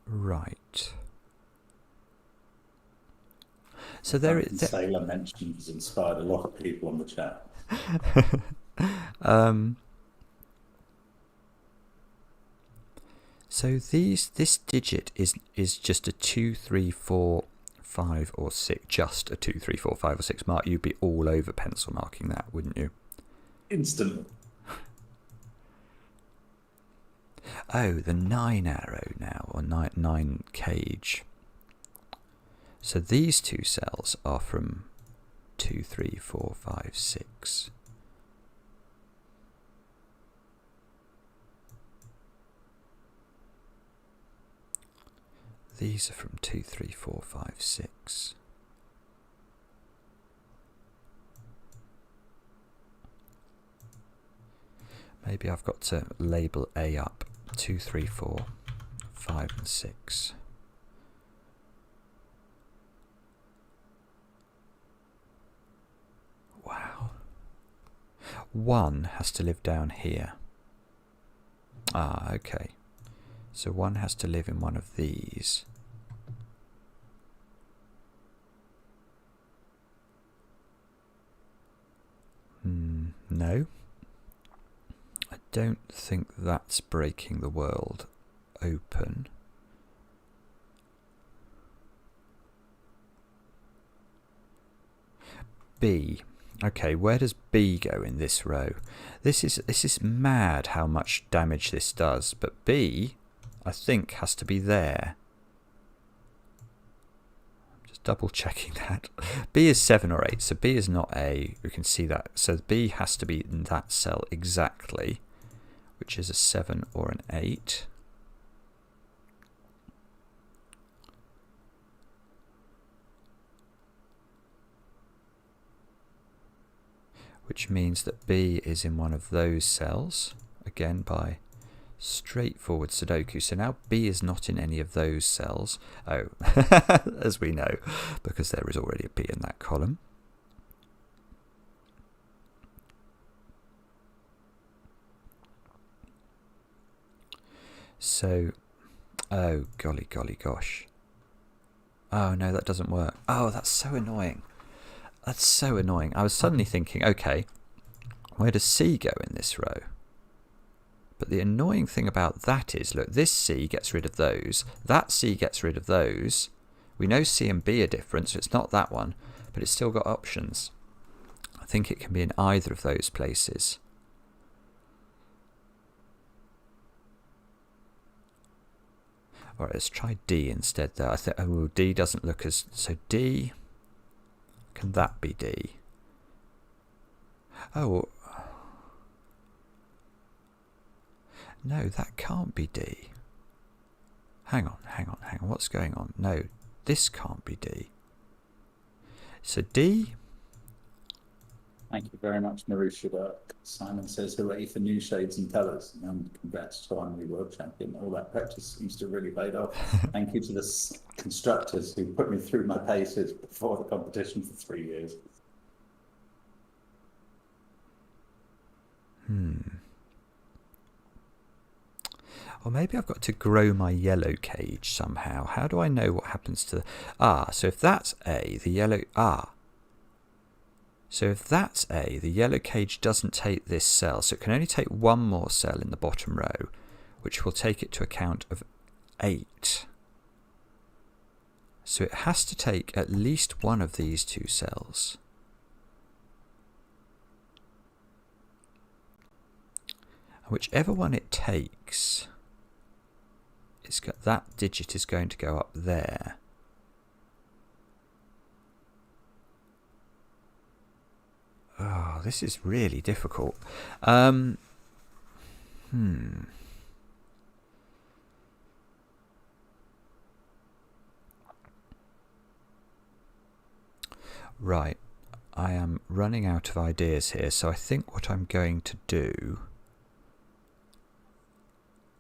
Right. So Sailor mentions inspired a lot of people on the chat. So this digit is just a 2, 3, 4, 5 or 6. Just a 2, 3, 4, 5 or 6 mark. You'd be all over pencil marking that, wouldn't you? Instantly. Oh, the 9 arrow now, or 9 cage. So these two cells are from 2, 3, 4, 5, 6. These are from 2, 3, 4, 5, 6. Maybe I've got to label A up. 2, 3, 4, 5 and 6. Wow. 1 has to live down here. Ah, okay. So 1 has to live in one of these. No. don't think that's breaking the world open. B. Okay, where does B go in this row? This is mad how much damage this does, but B, I think, has to be there. I'm just double checking that. B is 7 or 8, so B is not A. We can see that. So B has to be in that cell exactly, which is a 7 or an 8. Which means that B is in one of those cells, again by straightforward Sudoku. So now B is not in any of those cells. Oh, as we know, because there is already a B in that column. So, oh, golly, golly, gosh. Oh, no, that doesn't work. Oh, that's so annoying. That's so annoying. I was suddenly thinking, okay, where does C go in this row? But the annoying thing about that is, look, this C gets rid of those. That C gets rid of those. We know C and B are different, so it's not that one, but it's still got options. I think it can be in either of those places. All right, let's try D instead, though. I think, oh, D doesn't look as... So D... Can that be D? Oh. No, that can't be D. Hang on. What's going on? No, this can't be D. So D... Thank you very much, Marusha. Simon says, hooray for new shades and colours. And congrats to our new world champion. All that practice seems to really paid off. Thank you to the constructors who put me through my paces before the competition for 3 years. Or maybe I've got to grow my yellow cage somehow. How do I know what happens to... so if that's A, the yellow... So if that's A, the yellow cage doesn't take this cell, so it can only take one more cell in the bottom row, which will take it to a count of 8. So it has to take at least one of these two cells. And whichever one it takes, that digit is going to go up there. Oh, this is really difficult. Right, I am running out of ideas here, so I think what I'm going to do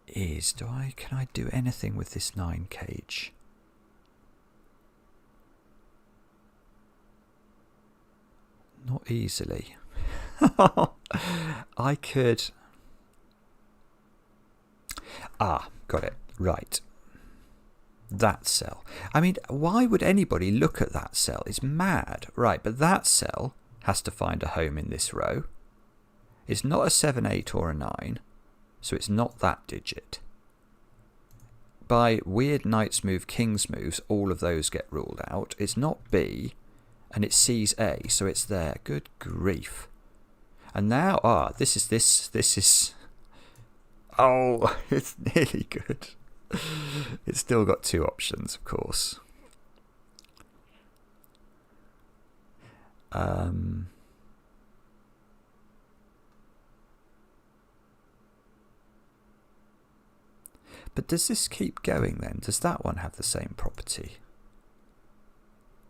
is, can I do anything with this 9 cage? Not easily. I could... got it. Right. That cell. I mean, why would anybody look at that cell? It's mad. Right, but that cell has to find a home in this row. It's not a 7, 8 or a 9, so it's not that digit. By weird knights move, kings moves, all of those get ruled out. It's not B. And it sees A, so it's there. Good grief. And now, this is... Oh, it's nearly good. It's still got 2 options, of course. But does this keep going then? Does that one have the same property?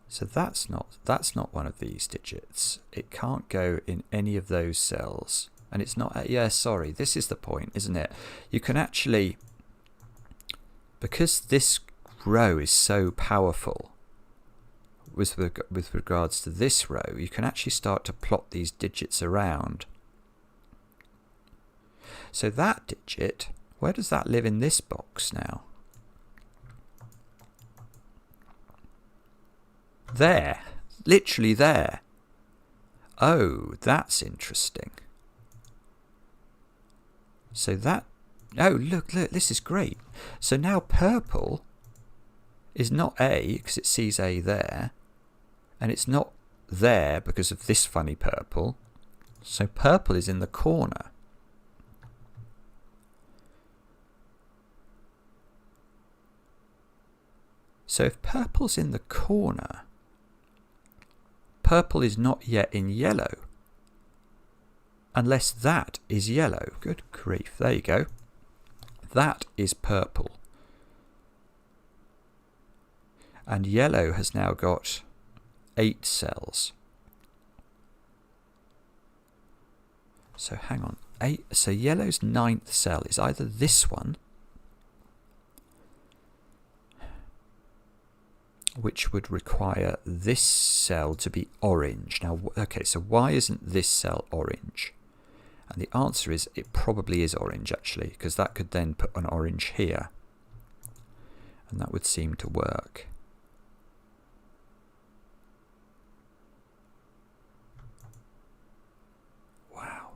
So that's not one of these digits. It can't go in any of those cells. And it's not... Yeah, sorry, this is the point, isn't it? You can actually... Because this row is so powerful with regards to this row, you can actually start to plot these digits around. So that digit, where does that live in this box now? There. Literally there. Oh, that's interesting. So that... Oh, look, this is great. So now purple is not A because it sees A there. And it's not there because of this funny purple. So purple is in the corner. So if purple's in the corner, purple is not yet in yellow. Unless that is yellow. Good grief, there you go. That is purple. And yellow has now got 8 cells. So hang on. 8. So yellow's 9th cell is either this one, which would require this cell to be orange. Now, okay, so why isn't this cell orange? And the answer is it probably is orange, actually, because that could then put an orange here. And that would seem to work. Wow.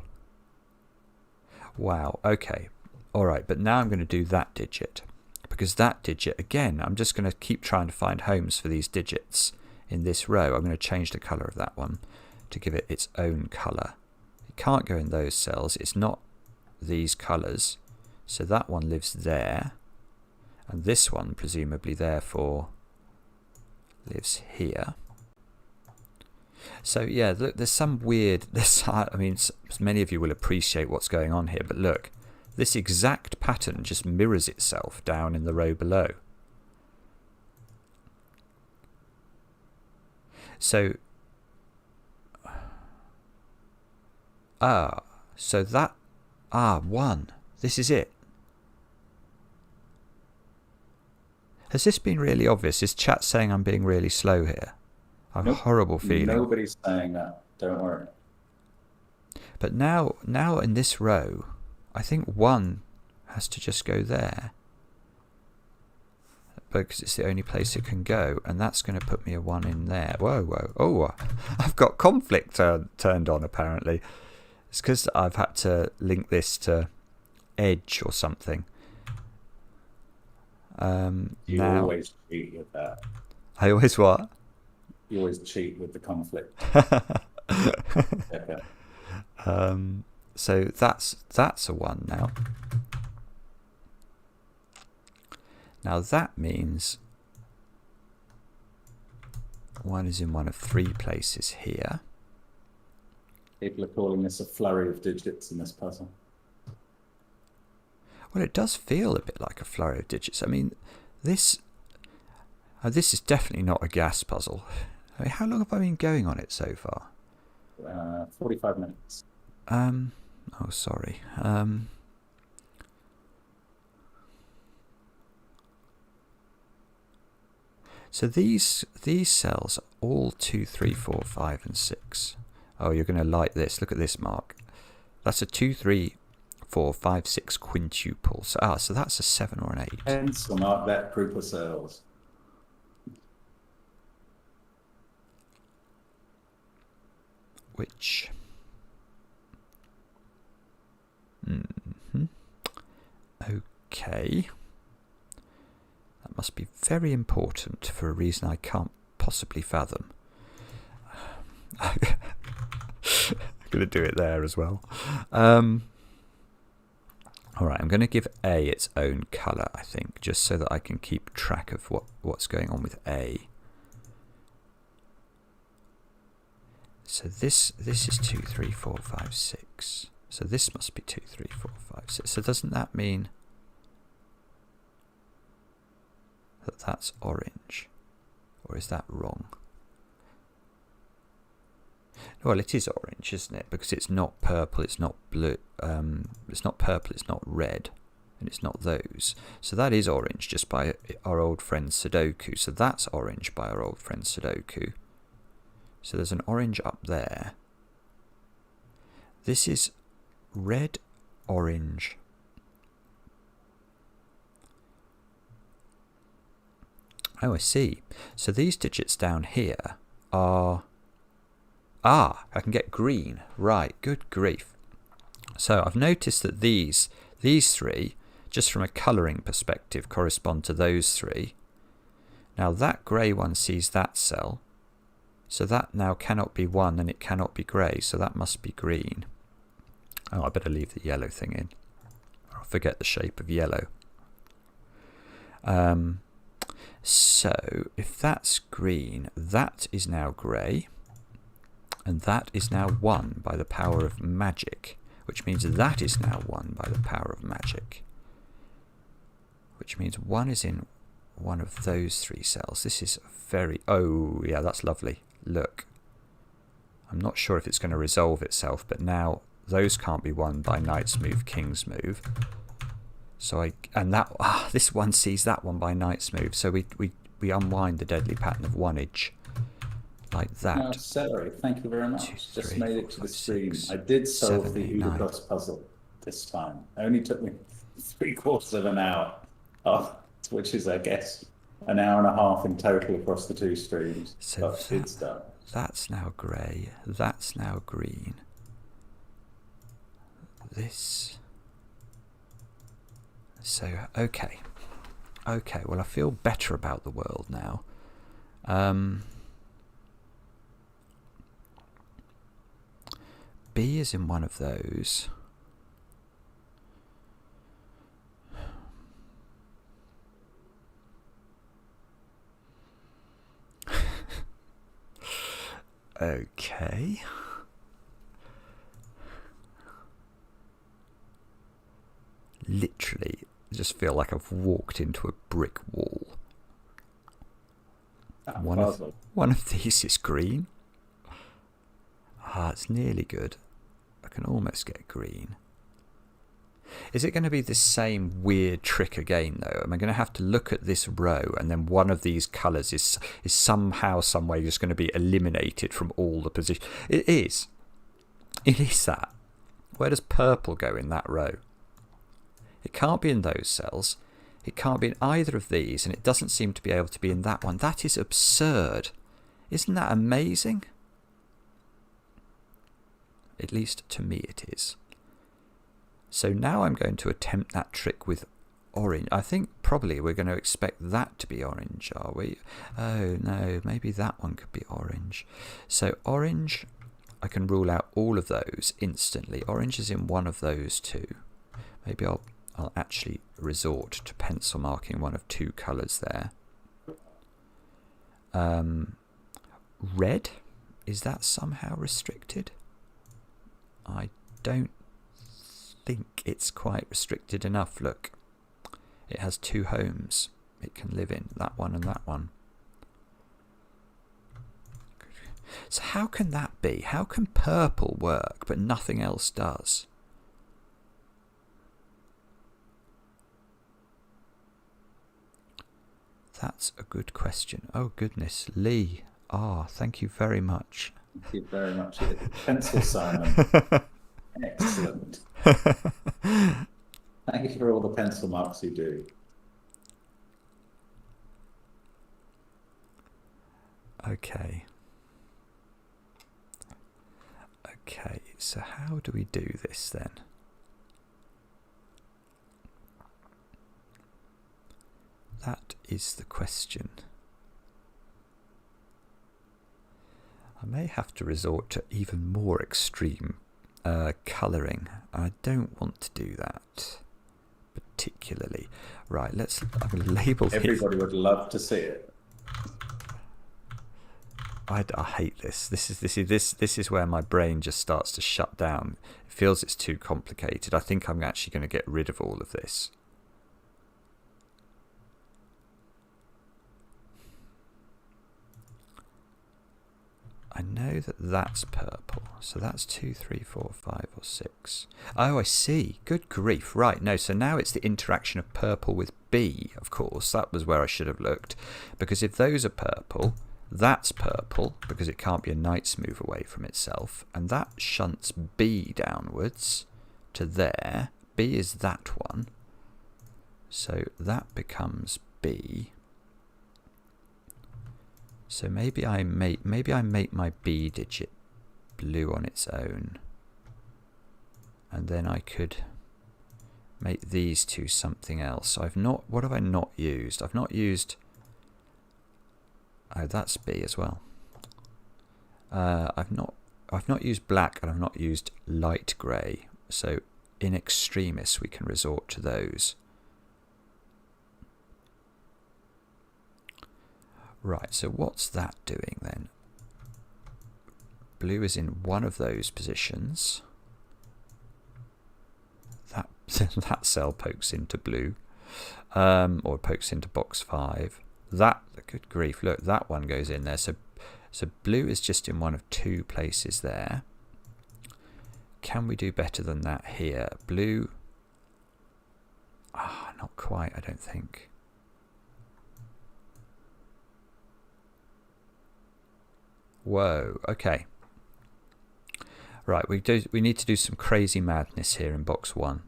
Wow, okay. All right, but now I'm going to do that digit. Because that digit, again, I'm just going to keep trying to find homes for these digits in this row. I'm going to change the colour of that one to give it its own colour. It can't go in those cells. It's not these colours. So that one lives there. And this one, presumably, therefore, lives here. So, yeah, look, there's some weird... I mean, many of you will appreciate what's going on here, but look. This exact pattern just mirrors itself down in the row below. So, so that, 1. This is it. Has this been really obvious? Is chat saying I'm being really slow here? I have a horrible feeling. Nobody's saying that. Don't worry. But now in this row, I think 1 has to just go there. Because it's the only place it can go. And that's going to put me a 1 in there. Whoa, whoa. Oh, I've got conflict turned on, apparently. It's because I've had to link this to edge or something. You always cheat with that. I always what? You always cheat with the conflict. Okay. So that's a 1 now. Now that means 1 is in one of 3 places here. People are calling this a flurry of digits in this puzzle. Well, it does feel a bit like a flurry of digits. I mean, this is definitely not a gas puzzle. I mean, how long have I been going on it so far? 45 minutes. Oh, sorry. So these cells are all 2, 3, 4, 5, and 6. Oh, you're going to like this. Look at this mark. That's a 2, 3, 4, 5, 6 quintuple. So that's a 7 or an 8. Hence, mark that group of cells. Which... Okay. That must be very important for a reason I can't possibly fathom. I'm going to do it there as well. Alright, I'm going to give A its own colour, I think, just so that I can keep track of what's going on with A. So this is 2, 3, 4, 5, 6. So this must be 2, 3, 4, 5, 6. So doesn't that mean that that's orange? Or is that wrong? Well, it is orange, isn't it? Because it's not purple, it's not blue. It's not purple, it's not red. And it's not those. So that is orange just by our old friend Sudoku. So that's orange by our old friend Sudoku. So there's an orange up there. This is red, orange. Oh, I see. So these digits down here are... I can get green. Right, good grief. So I've noticed that these These three, just from a colouring perspective, correspond to those three. Now that grey one sees that cell, so that now cannot be 1 and it cannot be grey, so that must be green. Oh, I better leave the yellow thing in. I'll forget the shape of yellow. So if that's green, that is now grey, and that is now 1 by the power of magic, which means that is now 1 by the power of magic, which means 1 is in one of those 3 cells. This is very... oh, yeah, that's lovely. Look. I'm not sure if it's going to resolve itself, but now those can't be won by knight's move, king's move. So this one sees that one by knight's move. So we unwind the deadly pattern of 1-age like that. No, sorry, thank you very much. 2, 3, Just made 4, it to 5, the screen. 6, I did solve 7, the 8, 9. Sudokus puzzle this time. It only took me 3/4 of an hour, which is, I guess, an hour and a half in total across the 2 streams. So but it's done. That's now grey. That's now green. This. So, okay. Okay, well, I feel better about the world now. B is in one of those. Okay. Literally, I just feel like I've walked into a brick wall. One of these is green. Ah, it's nearly good. I can almost get green. Is it going to be the same weird trick again, though? Am I going to have to look at this row and then one of these colours is somehow, some way just going to be eliminated from all the positions? It is. It is that. Where does purple go in that row? It can't be in those cells. It can't be in either of these, and it doesn't seem to be able to be in that one. That is absurd. Isn't that amazing? At least to me it is. So now I'm going to attempt that trick with orange. I think probably we're going to expect that to be orange, are we? Oh no, maybe that one could be orange. So orange, I can rule out all of those instantly. Orange is in one of those 2. Maybe I'll actually resort to pencil marking one of 2 colours there. Red, is that somehow restricted? I don't think it's quite restricted enough. Look, it has 2 homes it can live in, that one and that one. So how can that be? How can purple work but nothing else does? That's a good question. Oh goodness, Lee. Thank you very much. Thank you very much. Pencil Simon. Excellent. Thank you for all the pencil marks you do. Okay. Okay, so how do we do this then? That is the question. I may have to resort to even more extreme colouring. I don't want to do that particularly. Right, I'm going to label this. Everybody would love to see it. I hate this. This is where my brain just starts to shut down. It feels it's too complicated. I think I'm actually going to get rid of all of this. I know that that's purple, so that's 2, 3, 4, 5 or 6. Oh, I see. Good grief. Right, no, so now it's the interaction of purple with B, of course. That was where I should have looked. Because if those are purple, that's purple, because it can't be a knight's move away from itself. And that shunts B downwards to there. B is that one. So that becomes B. So maybe I make my B digit blue on its own, and then I could make these two something else. I've not, what have I not used? I've not used, oh, that's B as well. I've not used black, and I've not used light grey. So in extremis we can resort to those. Right, so what's that doing then? Blue is in one of those positions. That that cell pokes into blue, or pokes into box 5. That, good grief, look, that one goes in there. So blue is just in one of two places there. Can we do better than that here? Blue, not quite, I don't think. Whoa, okay. Right, we need to do some crazy madness here in box 1.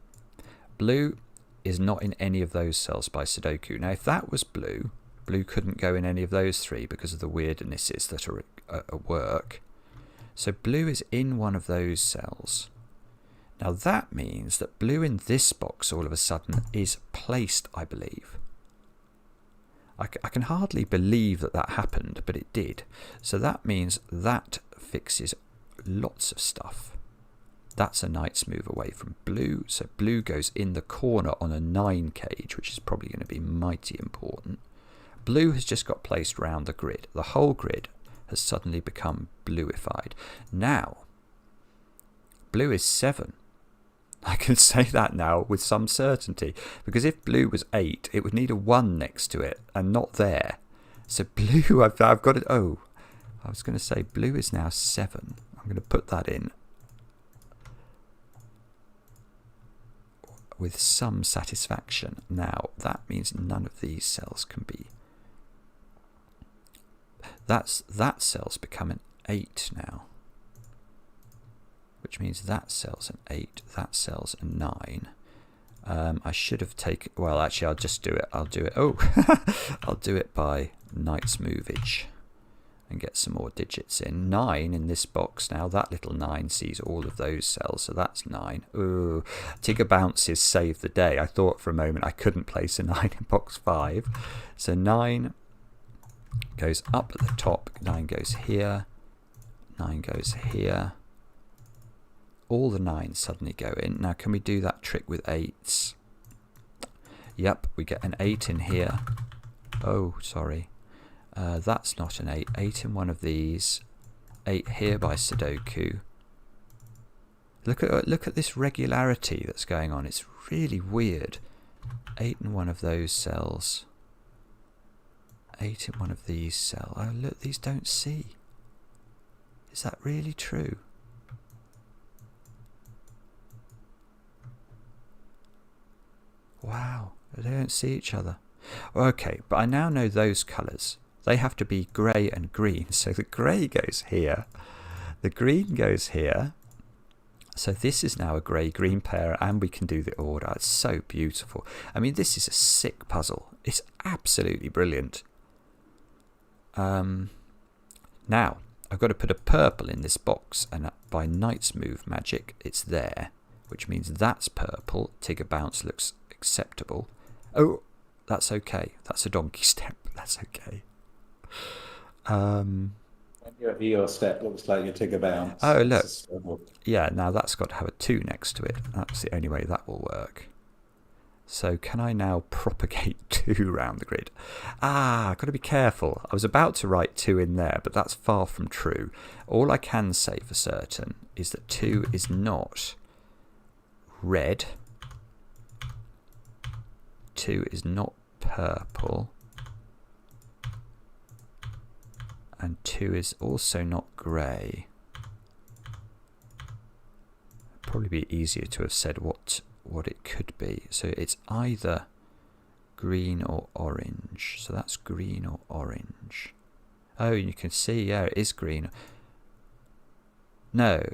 Blue is not in any of those cells by Sudoku. Now, if that was blue, blue couldn't go in any of those three because of the weirdnesses that are at work. So blue is in one of those cells. Now that means that blue in this box all of a sudden is placed, I believe. I can hardly believe that that happened, but it did. So that means that fixes lots of stuff. That's a knight's move away from blue. So blue goes in the corner on a 9 cage, which is probably going to be mighty important. Blue has just got placed round the grid. The whole grid has suddenly become bluified. Now, blue is 7. I can say that now with some certainty, because if blue was 8, it would need a 1 next to it, and not there. So blue, I've got it. Oh, I was going to say blue is now 7. I'm going to put that in with some satisfaction. Now, that means none of these cells can be. That cell's become an 8 now, which means that cell's an 8, that cell's a 9. I should have taken, well, actually, I'll just do it. I'll do it. Oh, I'll do it by knight's movage and get some more digits in. 9 in this box now. That little 9 sees all of those cells, so that's 9. Ooh, Tigger bounces saved the day. I thought for a moment I couldn't place a 9 in box 5. So 9 goes up at the top, 9 goes here, 9 goes here. All the 9s suddenly go in. Now, can we do that trick with 8s? Yep, we get an 8 in here. Oh, sorry. That's not an 8. 8 in one of these. 8 here by Sudoku. Look at this regularity that's going on. It's really weird. 8 in one of those cells. 8 in one of these cells. Oh, look, these don't see. Is that really true? Wow, they don't see each other. Okay, but I now know those colours. They have to be grey and green. So the grey goes here. The green goes here. So this is now a grey-green pair, and we can do the order. It's so beautiful. I mean, this is a sick puzzle. It's absolutely brilliant. Now, I've got to put a purple in this box, and by knight's move magic, it's there, which means that's purple. Tigger bounce looks acceptable. Oh, that's okay. That's a donkey step. That's okay. Your step looks like your Tigger bounce. Oh, look. Yeah, now that's got to have a 2 next to it. That's the only way that will work. So can I now propagate 2 round the grid? I've got to be careful. I was about to write 2 in there, but that's far from true. All I can say for certain is that 2 is not red. 2 is not purple. And 2 is also not grey. Probably be easier to have said what it could be. So it's either green or orange. So that's green or orange. Oh, you can see, yeah, it is green. No,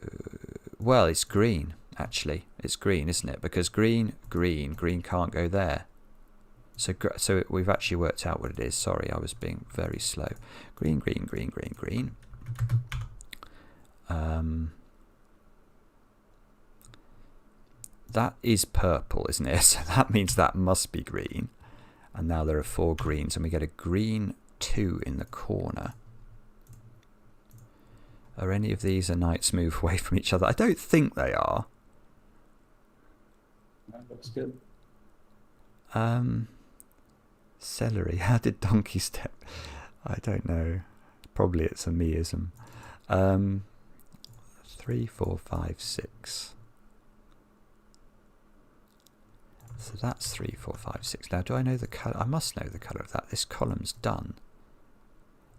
well, it's green, actually. It's green, isn't it? Because green can't go there. So we've actually worked out what it is. Sorry, I was being very slow. Green. that is purple, isn't it? So that means that must be green. And now there are 4 greens, and we get a green 2 in the corner. Are any of these a nice move away from each other? I don't think they are. That looks good. Celery. How did donkey step? I don't know. Probably it's a meism. 3, 4, 5, 6. So that's 3, 4, 5, 6. Now, do I know the colour? I must know the colour of that. This column's done.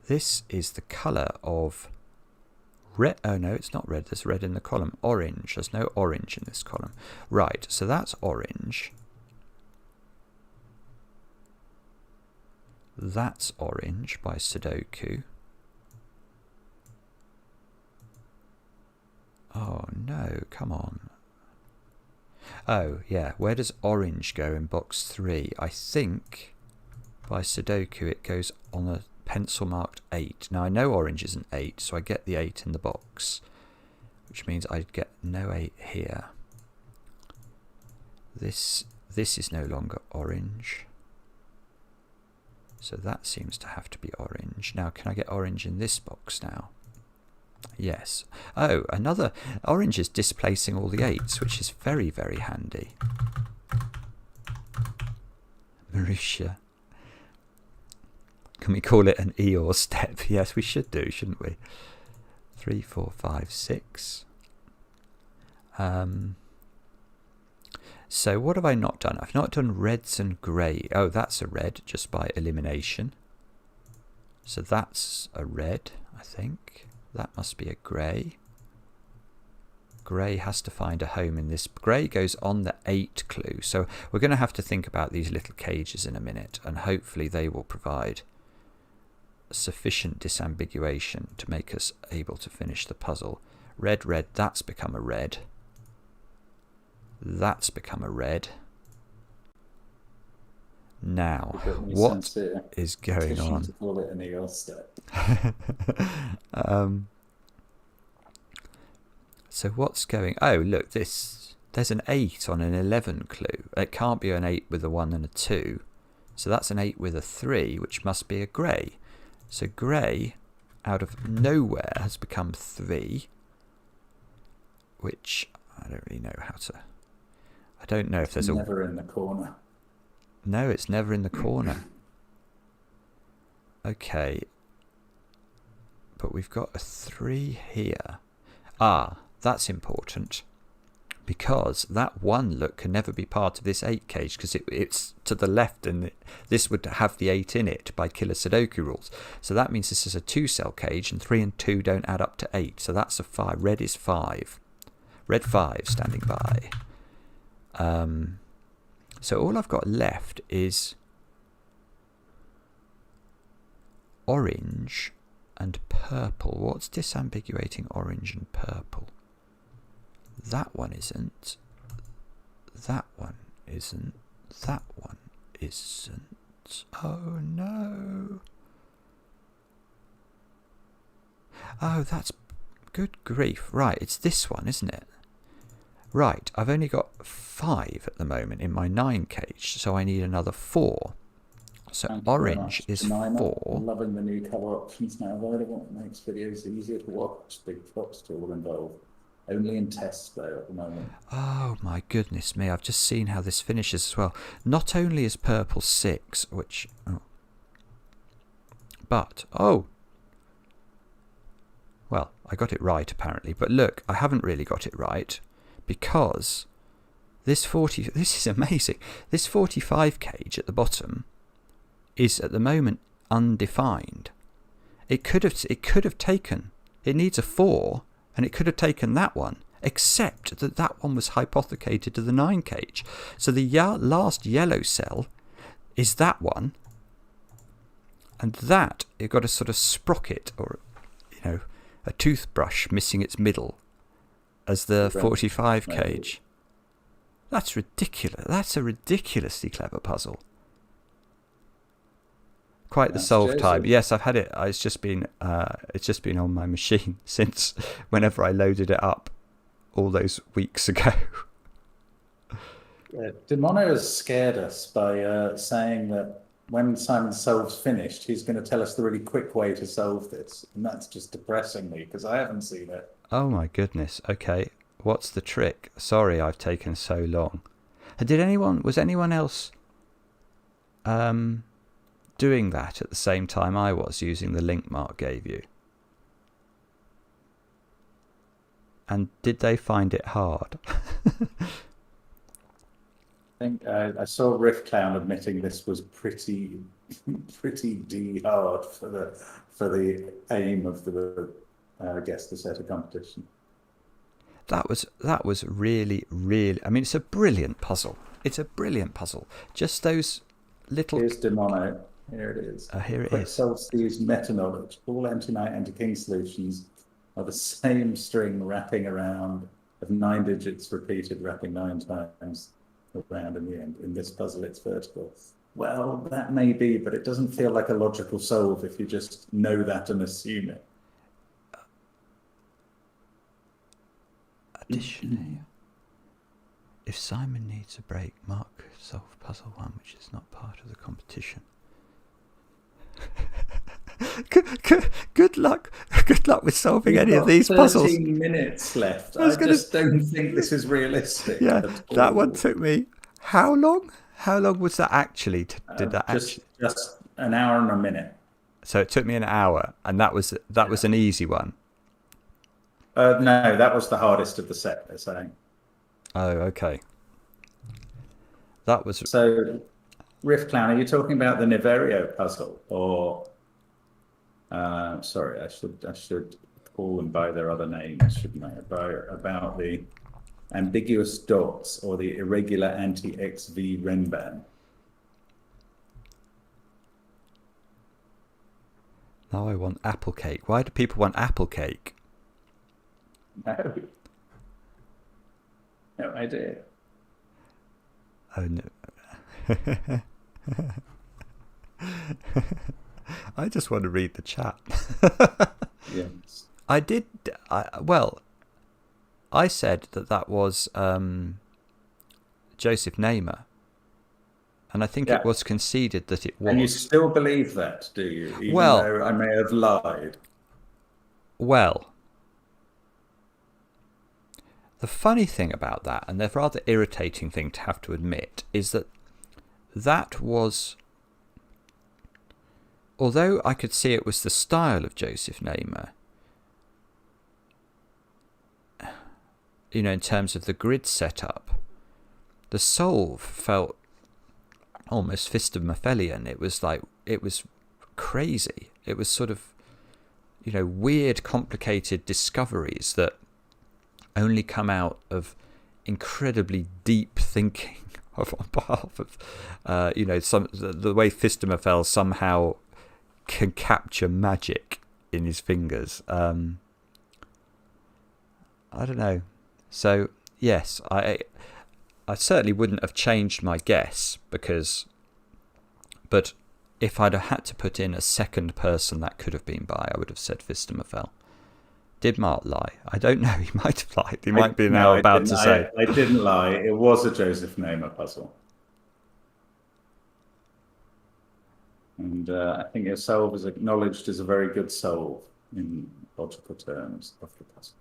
This is the colour of red. Oh, no, it's not red. There's red in the column. Orange. There's no orange in this column. Right, so that's orange. That's orange by Sudoku. Oh, no, come on. Oh, yeah, where does orange go in box 3? I think by Sudoku it goes on a pencil marked 8. Now, I know orange isn't 8, so I get the 8 in the box, which means I'd get no 8 here. This is no longer orange. So that seems to have to be orange. Now, can I get orange in this box now? Yes. Oh, another orange is displacing all the 8s, which is very, very handy. Marussia. Can we call it an Eeyore step? Yes, we should do, shouldn't we? 3, 4, 5, 6. So what have I not done? I've not done reds and grey. Oh, that's a red just by elimination. So that's a red, I think. That must be a grey. Grey has to find a home in this. Grey goes on the 8 clue. So we're going to have to think about these little cages in a minute, and hopefully they will provide sufficient disambiguation to make us able to finish the puzzle. Red, red, that's become a red. That's become a red. Now, what is going on? To call it an Eeyore step. So what's going... Oh, look, there's an 8 on an 11 clue. It can't be an 8 with a 1 and a 2. So that's an 8 with a 3, which must be a grey. So grey, out of nowhere, has become 3, which I don't really know how to... I don't know if there's never in the corner. No, it's never in the corner. Okay. But we've got a 3 here. Ah, that's important. Because that 1 look can never be part of this 8 cage, because it's to the left, and this would have the 8 in it by killer Sudoku rules. So that means this is a 2-cell cage, and 3 and 2 don't add up to 8. So that's a 5. Red is 5. Red 5 standing by. So all I've got left is orange and purple. What's disambiguating orange and purple? That one isn't. That one isn't. That one isn't. Oh no. Oh, that's good grief. Right, it's this one, isn't it? Right, I've only got 5 at the moment in my 9 cage, so I need another 4. So orange is 4. I'm loving the new colour options now available. It makes videos easier to watch. Big fox tool involved. Only in tests though at the moment. Oh my goodness me, I've just seen how this finishes as well. Not only is purple 6, which... Oh, but, oh! Well, I got it right apparently, but look, I haven't really got it right. Because this is amazing. This 45 cage at the bottom is at the moment undefined. It could have taken. It needs a 4, and it could have taken that one, except that that one was hypothecated to the 9 cage. So the last yellow cell is that one, and that you've got a sort of sprocket, or a toothbrush missing its middle, as the 45 cage. That's ridiculous. That's a ridiculously clever puzzle. Quite the solve time. Yes, I've had it. It's just been on my machine since whenever I loaded it up all those weeks ago. Demono has scared us by saying that when Simon Solve's finished, he's going to tell us the really quick way to solve this. And that's just depressing me because I haven't seen it. Oh my goodness. Okay. What's the trick? Sorry I've taken so long. Was anyone else doing that at the same time I was, using the link Mark gave you? And did they find it hard? I think I saw Riff Clown admitting this was pretty hard for the aim of the guess the setter competition. That was really, really. I mean, it's a brilliant puzzle. It's a brilliant puzzle. Just those little. Here's Demono. Here it is. Here it Quick is. Solve Steve's meta knowledge. All anti-knight, anti-king solutions are the same string wrapping around of 9 digits repeated, wrapping 9 times around in the end. In this puzzle, it's vertical. Well, that may be, but it doesn't feel like a logical solve if you just know that and assume it. Additionally, if Simon needs a break, Mark solve puzzle 1, which is not part of the competition. Good luck. Good luck with solving any of these puzzles. 13 minutes left. I just don't think this is realistic. Yeah, that one took me. How long? How long was that actually? Just an hour and a minute. So it took me an hour, and that was an easy one. No, that was the hardest of the set, they're saying. Oh, okay. That was... So, Riff Clown, are you talking about the Niverio puzzle? Or... sorry, I should call them by their other names, shouldn't I? About the ambiguous dots or the irregular anti-XV Renban. Now I want apple cake. Why do people want apple cake? No idea. Oh no. I just want to read the chat. Yes. I said that was Joseph Neymer, and I think it was conceded that it was. And you still believe that, do you? Even though I may have lied. Well, the funny thing about that, and the rather irritating thing to have to admit, is that was, although I could see it was the style of Joseph Neymer, in terms of the grid setup, the solve felt almost Fistomaphelian. It was crazy. It was sort of, weird, complicated discoveries that only come out of incredibly deep thinking on behalf of, the way Fistomaphel somehow can capture magic in his fingers. I don't know. So yes, I certainly wouldn't have changed my guess but if I'd have had to put in a second person that could have been by, I would have said Fistomaphel. Did Mark lie? I don't know. He might have lied. He might be now about to say. I didn't lie. It was a Joseph Neymer puzzle. And I think your solve is acknowledged as a very good solve in logical terms of the puzzle.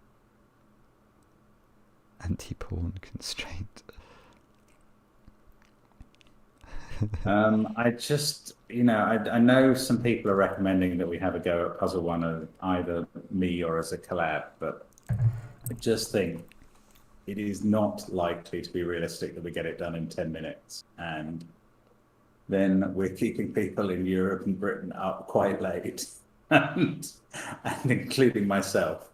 Anti-pawn constraint. I just, I know some people are recommending that we have a go at puzzle 1, either me or as a collab, but I just think it is not likely to be realistic that we get it done in 10 minutes. And then we're keeping people in Europe and Britain up quite late, and including myself.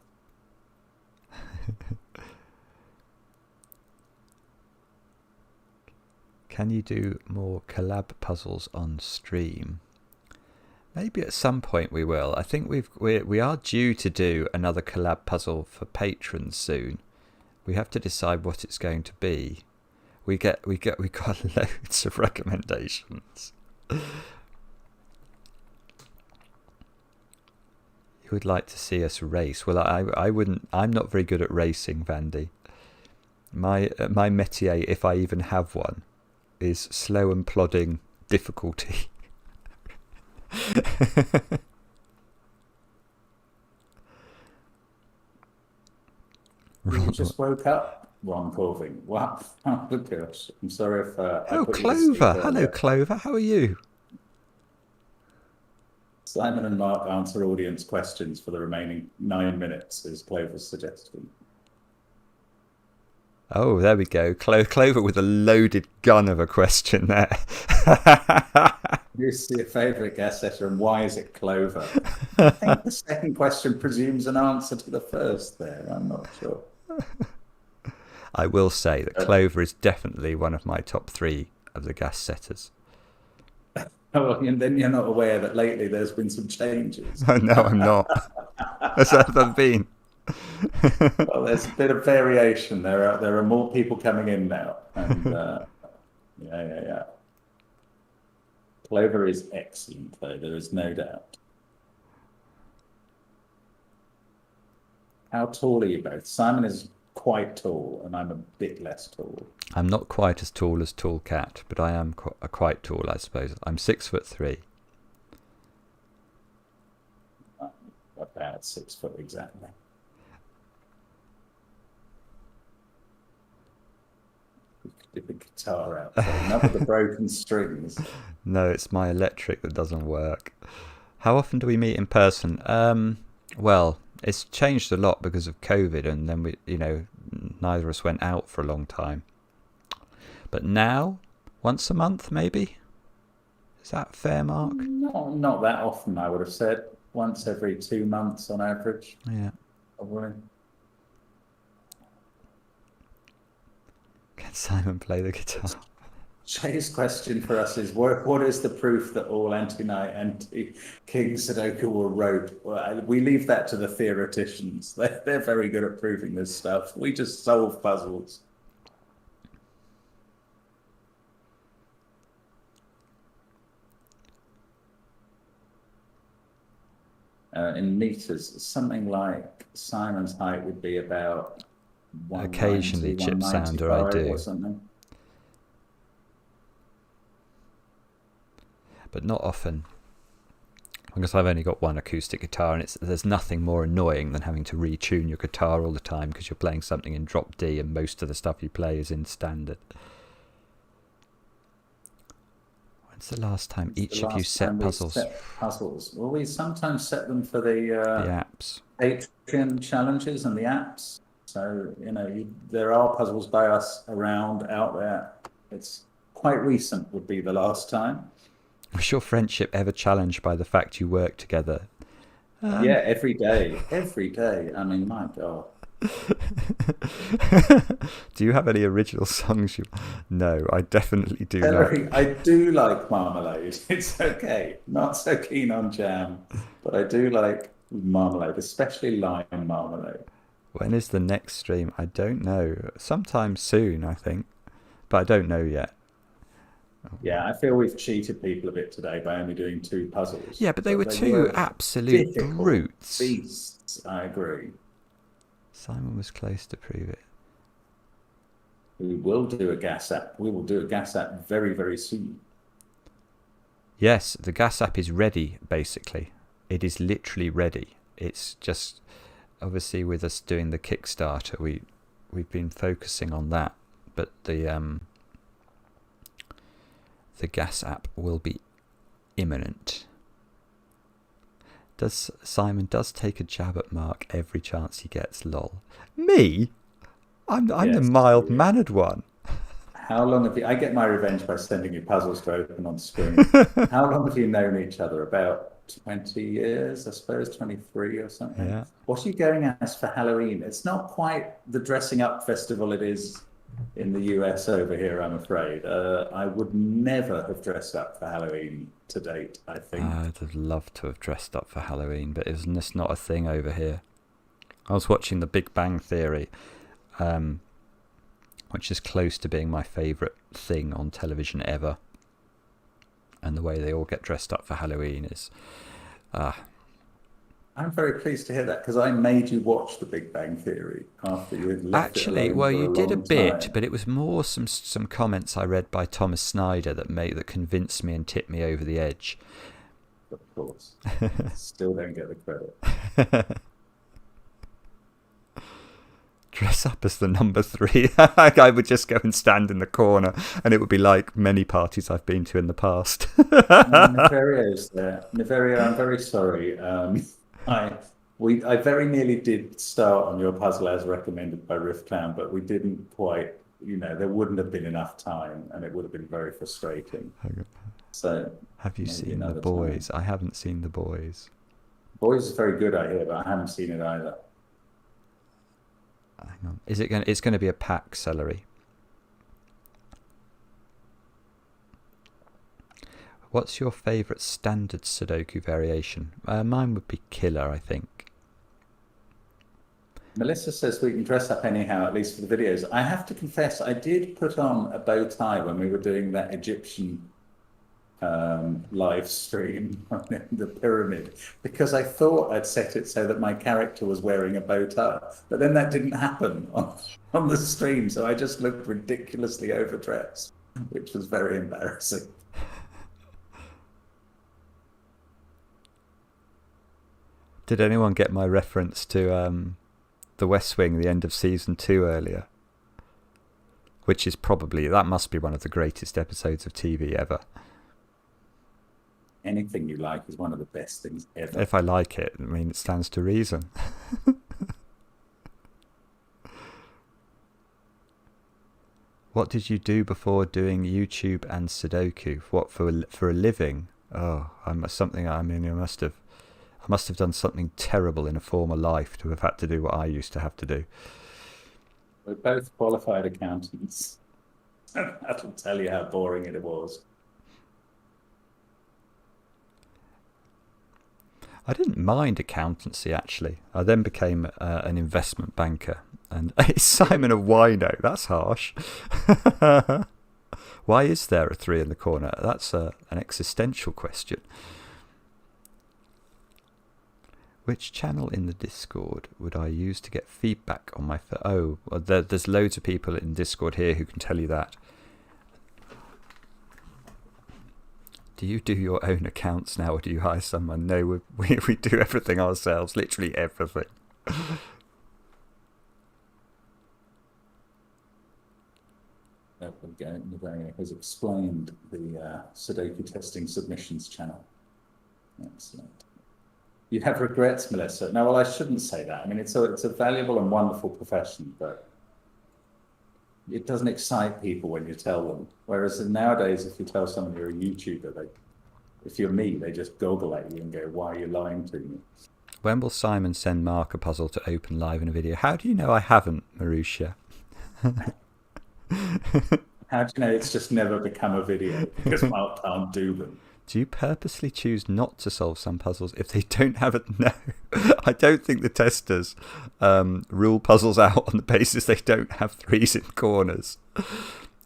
Can you do more collab puzzles on stream? Maybe at some point we will. I think we are due to do another collab puzzle for patrons soon. We have to decide what it's going to be. We got loads of recommendations. You would like to see us race? Well, I wouldn't. I'm not very good at racing, Vandy. My métier, if I even have one, is slow and plodding difficulty. You just woke up, Ron Corving. Wow. Oh, gosh. I'm sorry if I Oh, put you to sleep Clover. Hello, earlier. Clover. How are you? Simon and Mark answer audience questions for the remaining 9 minutes, is Clover's suggestion. Oh, there we go. Clover with a loaded gun of a question there. Who's your favourite guest setter and why is it Clover? I think the second question presumes an answer to the first there. I'm not sure. I will say that Clover is definitely one of my top 3 of the guest setters. Oh, and then you're not aware that lately there's been some changes. No, I'm not. Has that ever been? Well, there's a bit of variation. There are more people coming in now, and yeah. Clover is excellent, though. There is no doubt. How tall are you both? Simon is quite tall, and I'm a bit less tall. I'm not quite as tall as Tall Cat, but I am quite tall, I suppose. I'm 6'3". About 6 foot exactly. We could do the guitar out. None of the broken strings. No, it's my electric that doesn't work. How often do we meet in person? Well, it's changed a lot because of COVID, and then neither of us went out for a long time. But now, once a month, maybe? Is that fair, Mark? Not that often, I would have said. Once every 2 months on average. Yeah. Probably. Can Simon play the guitar? Jay's question for us is, what is the proof that all Antiking Sudoku were wrote? Well, we leave that to the theoreticians. They're very good at proving this stuff. We just solve puzzles. In meters, something like Simon's height would be about 190, occasionally, Chip Sounder, I do. Or something. But not often, because I've only got one acoustic guitar, and there's nothing more annoying than having to retune your guitar all the time because you're playing something in drop D and most of the stuff you play is in standard. When's the last time each of you set puzzles? Well, we sometimes set them for the apps, Patreon challenges and the apps. So, there are puzzles by us around out there. It's quite recent would be the last time. Was your friendship ever challenged by the fact you work together? Yeah, every day. I mean, my God. Do you have any original songs? No, I definitely do not. I do like Marmalade. It's okay. Not so keen on jam, but I do like Marmalade, especially lime marmalade. When is the next stream? I don't know. Sometime soon, I think, but I don't know yet. Yeah, I feel we've cheated people a bit today by only doing 2 puzzles. Yeah, but they were 2 absolute brutes. Beasts, I agree. Simon was close to prove it. We will do a gas app. We will do a gas app very, very soon. Yes, the gas app is ready, basically. It is literally ready. It's just, obviously, with us doing the Kickstarter, we've been focusing on that. But the gas app will be imminent. Simon does take a jab at Mark every chance he gets, lol. Me? I'm the mild-mannered one. How long have you... I get my revenge by sending you puzzles to open on screen. How long have you known each other? About 20 years, I suppose, 23 or something. Yeah. What are you going as for Halloween? It's not quite the dressing up festival it is in the US over here, I'm afraid. I would never have dressed up for Halloween to date, I think. I'd have loved to have dressed up for Halloween, but it's just not a thing over here. I was watching The Big Bang Theory, which is close to being my favourite thing on television ever. And the way they all get dressed up for Halloween is... I I'm very pleased to hear that because I made you watch The Big Bang Theory after you had left it Actually, alone well, for you a did a long bit, time. but it was more some comments I read by Thomas Snyder that convinced me and tipped me over the edge. Of course. Still don't get the credit. Dress up as the number 3. I would just go and stand in the corner, and it would be like many parties I've been to in the past. No, Nevario's there. Nevario, I'm very sorry. I very nearly did start on your puzzle as recommended by Riff Clown, but we didn't quite, there wouldn't have been enough time and it would have been very frustrating. So Have you maybe seen The another Boys? time. I haven't seen The Boys. Boys is very good, I hear, but I haven't seen it either. Hang on. It's going to be a pack celery. What's your favourite standard Sudoku variation? Mine would be Killer, I think. Melissa says we can dress up anyhow, at least for the videos. I have to confess, I did put on a bow tie when we were doing that Egyptian live stream on the pyramid, because I thought I'd set it so that my character was wearing a bow tie, but then that didn't happen on the stream, so I just looked ridiculously overdressed, which was very embarrassing. Did anyone get my reference to The West Wing, the end of season 2 earlier? Which is that must be one of the greatest episodes of TV ever. Anything you like is one of the best things ever. If I like it, I mean, it stands to reason. What did you do before doing YouTube and Sudoku? What, for a living? Oh, I must have done something terrible in a former life to have had to do what I used to have to do. We're both qualified accountants. That'll tell you how boring it was. I didn't mind accountancy, actually. I then became an investment banker. And Simon a wino. That's harsh. Why is there a 3 in the corner? That's an existential question. Which channel in the Discord would I use to get feedback on my... well, there's loads of people in Discord here who can tell you that. Do you do your own accounts now, or do you hire someone? No, we do everything ourselves, literally everything. There we go. Nevario has explained the Sudoku testing submissions channel. Excellent. You have regrets, Melissa? No, well, I shouldn't say that. I mean, it's a valuable and wonderful profession, but it doesn't excite people when you tell them. Whereas nowadays, if you tell someone you're a YouTuber, if you're me, they just goggle at you and go, "Why are you lying to me?" When will Simon send Mark a puzzle to open live in a video? How do you know I haven't, Marusha? How do you know it's just never become a video? Because Mark can't do them. Do you purposely choose not to solve some puzzles if they don't have it? No, I don't think the testers rule puzzles out on the basis they don't have 3s in corners.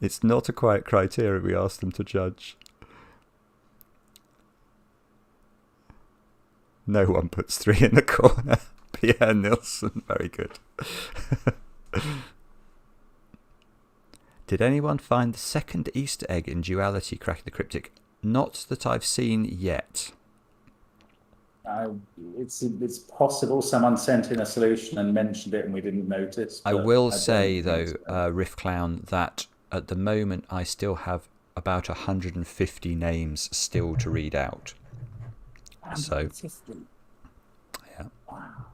It's not a quiet criteria we ask them to judge. No one puts 3 in the corner. Pierre Nilsson, very good. Did anyone find the second Easter egg in Duality cracking the Cryptic? Not that I've seen yet. It's possible someone sent in a solution and mentioned it and we didn't notice. I will say, though, Riff Clown, that at the moment I still have about 150 names still to read out. 150. So, yeah. Wow.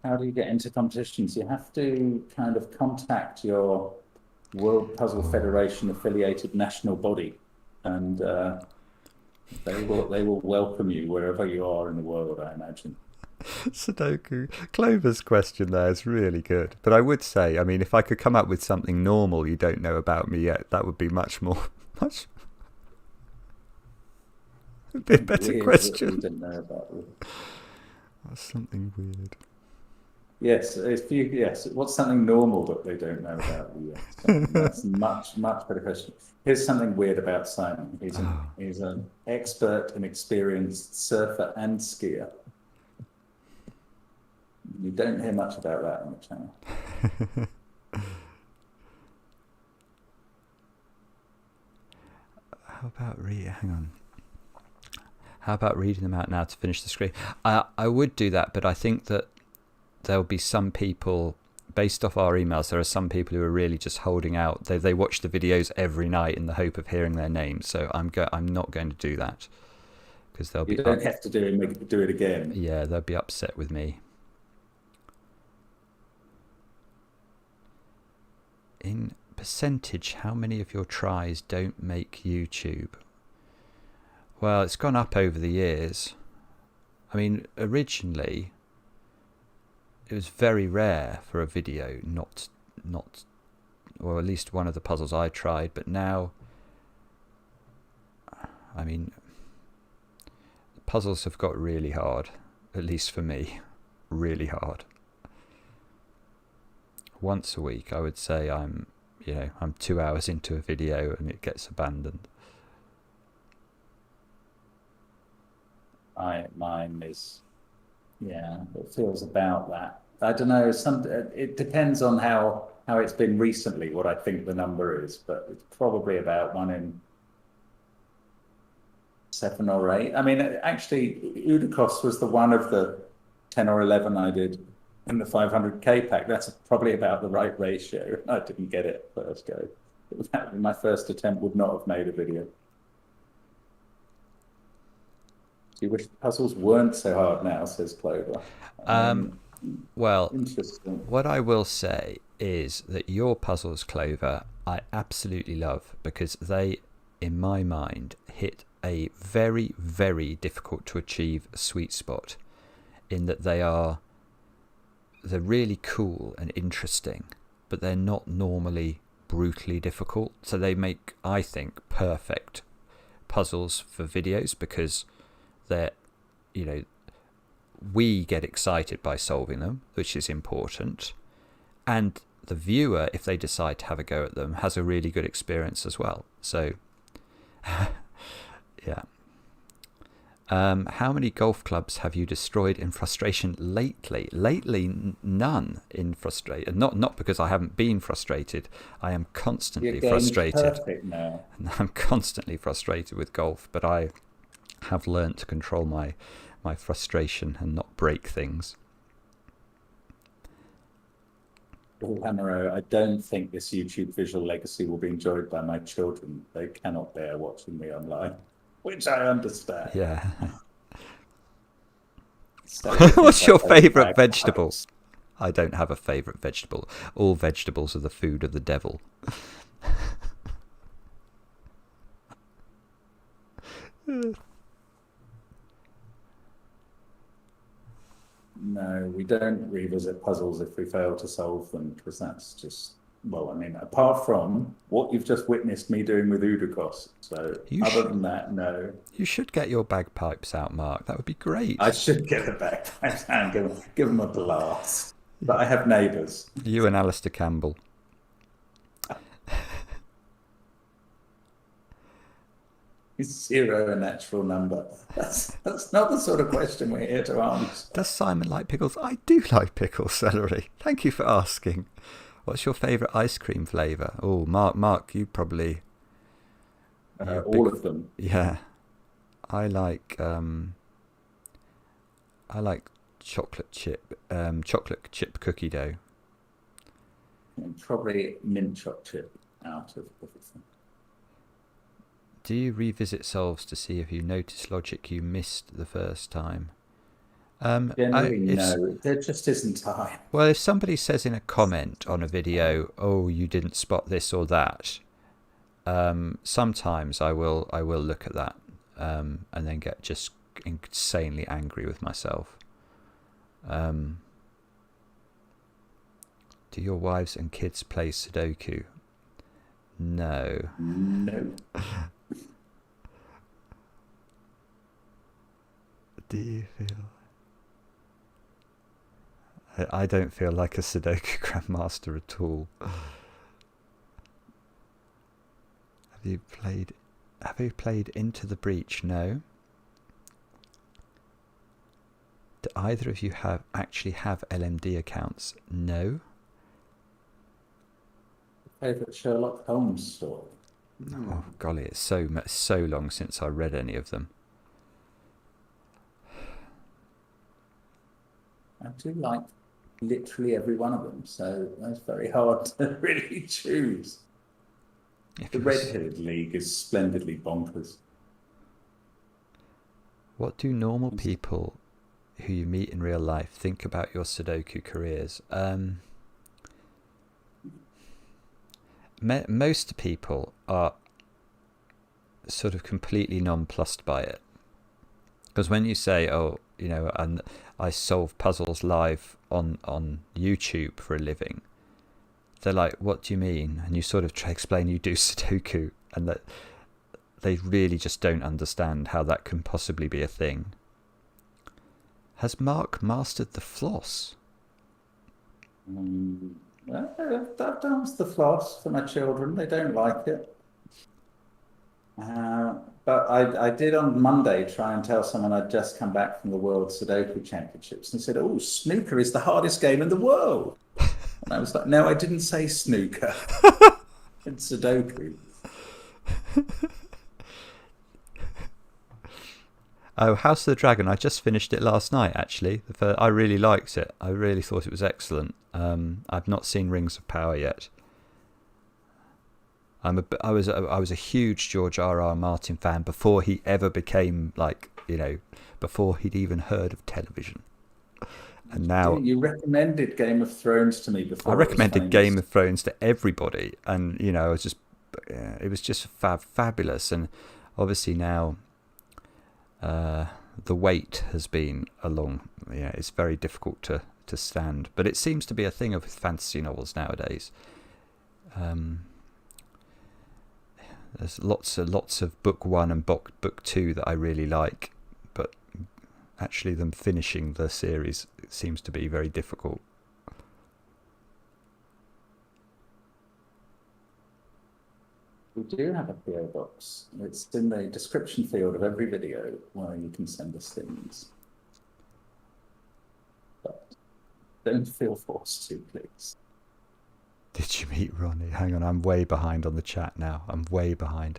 How do you get into competitions? You have to kind of contact your World Puzzle Federation affiliated national body, and they will welcome you wherever you are in the world, I imagine. Sudoku. Clover's question there is really good. But I would say, I mean, if I could come up with something normal you don't know about me yet, that would be much a better question. We didn't know about you. That's something weird. Yes, if you yes, what's something normal that they don't know about you? Simon? That's much better question. Here's something weird about Simon. He's an expert and experienced surfer and skier. You don't hear much about that on the channel. How about hang on. How about reading them out now to finish the screen? I would do that, but I think that there'll be some people, based off our emails, there are some people who are really just holding out. They watch the videos every night in the hope of hearing their names. So I'm not going to do that, because they'll You be don't have to do it again. Yeah, they'll be upset with me. In percentage, how many of your tries don't make YouTube? Well, it's gone up over the years. I mean, originally it was very rare for a video not, or at least one of the puzzles I tried, but now, I mean, puzzles have got really hard, at least for me, really hard. Once a week, I would say I'm 2 hours into a video and it gets abandoned. Mine is, it feels about that. I don't know. It depends on how it's been recently. What I think the number is, but it's probably about 1 in 7 or 8. I mean, actually, Sudokus was the one of the 10 or 11 I did in the 500k pack. That's probably about the right ratio. I didn't get it first go. My first attempt would not have made a video. Do you wish the puzzles weren't so hard now, says Clover? Well, interesting. What I will say is that your puzzles, Clover, I absolutely love, because they, in my mind, hit a very, very difficult to achieve sweet spot, in that they're really cool and interesting, but they're not normally brutally difficult. So they make, I think, perfect puzzles for videos, because they're, we get excited by solving them, which is important, and the viewer, if they decide to have a go at them, has a really good experience as well. So yeah. How many golf clubs have you destroyed in frustration lately? None in frustration. Not because I haven't been frustrated. I am constantly frustrated. Perfect now. I'm constantly frustrated with golf, but I have learnt to control my frustration and not break things. Amaro, I don't think this YouTube visual legacy will be enjoyed by my children. They cannot bear watching me online, which I understand. Yeah. What's your favourite vegetable? I don't have a favourite vegetable. All vegetables are the food of the devil. No, we don't revisit puzzles if we fail to solve them, because that's just, well, I mean, apart from what you've just witnessed me doing with Sudokus. So other than that, no. You should get your bagpipes out, Mark. That would be great. I should get the bagpipes and give them a blast. But I have neighbours. You and Alistair Campbell. Is 0 a natural number? That's not the sort of question we're here to answer. Does Simon like pickles? I do like pickles, Celery. Thank you for asking. What's your favourite ice cream flavour? Oh, Mark, you probably... all of them. Yeah. I like chocolate chip cookie dough. And probably mint chocolate chip out of everything. Do you revisit solves to see if you notice logic you missed the first time? Generally, no. There just isn't time. Well, if somebody says in a comment on a video, "Oh, you didn't spot this or that," sometimes I will look at that and then get just insanely angry with myself. Do your wives and kids play Sudoku? No. No. Do you feel... I don't feel like a Sudoku grandmaster at all. Have you played Into the Breach? No. Do either of you actually have LMD accounts? No. Favourite Sherlock Holmes story? Oh golly, it's so long since I read any of them. I do like literally every one of them, so that's very hard to really choose. The Red-Headed League is splendidly bonkers. What do normal people who you meet in real life think about your Sudoku careers? Most people are sort of completely nonplussed by it. Because when you say, oh, you know, and I solve puzzles live on YouTube for a living, they're like, what do you mean? And you sort of try to explain you do Sudoku, and that they really just don't understand how that can possibly be a thing. Has Mark mastered the floss? I've danced the floss for my children. They don't like it. But I did on Monday try and tell someone I'd just come back from the World Sudoku Championships, and they said, oh, snooker is the hardest game in the world. And I was like, no, I didn't say snooker. It's Sudoku. Oh, House of the Dragon. I just finished it last night, actually. I really liked it. I really thought it was excellent. I've not seen Rings of Power yet. I was a huge George R.R. Martin fan before he ever became, like, you know, before he'd even heard of television. And now you recommended Game of Thrones to me before. I recommended Game of Thrones to everybody, and you know, it was just fabulous. And obviously now, the wait has been along. Yeah, it's very difficult to stand, but it seems to be a thing of fantasy novels nowadays. There's lots of book 1 and book 2 that I really like, but actually them finishing the series seems to be very difficult. We do have a PO box. It's in the description field of every video where you can send us things. But don't feel forced to, please. Did you meet Ronnie? Hang on, I'm way behind on the chat now. I'm way behind.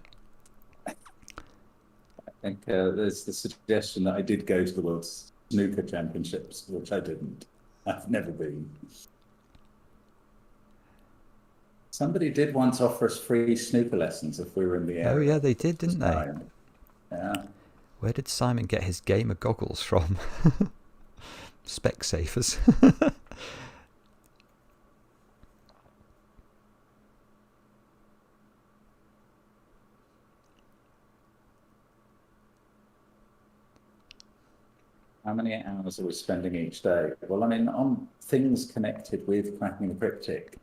I think there's the suggestion that I did go to the World Snooker Championships, which I didn't. I've never been. Somebody did once offer us free snooker lessons if we were in the area. Oh yeah, they did, didn't they? Yeah. Where did Simon get his gamer goggles from? Specsavers. How many hours are we spending each day? Well, I mean, on things connected with cracking the Cryptic,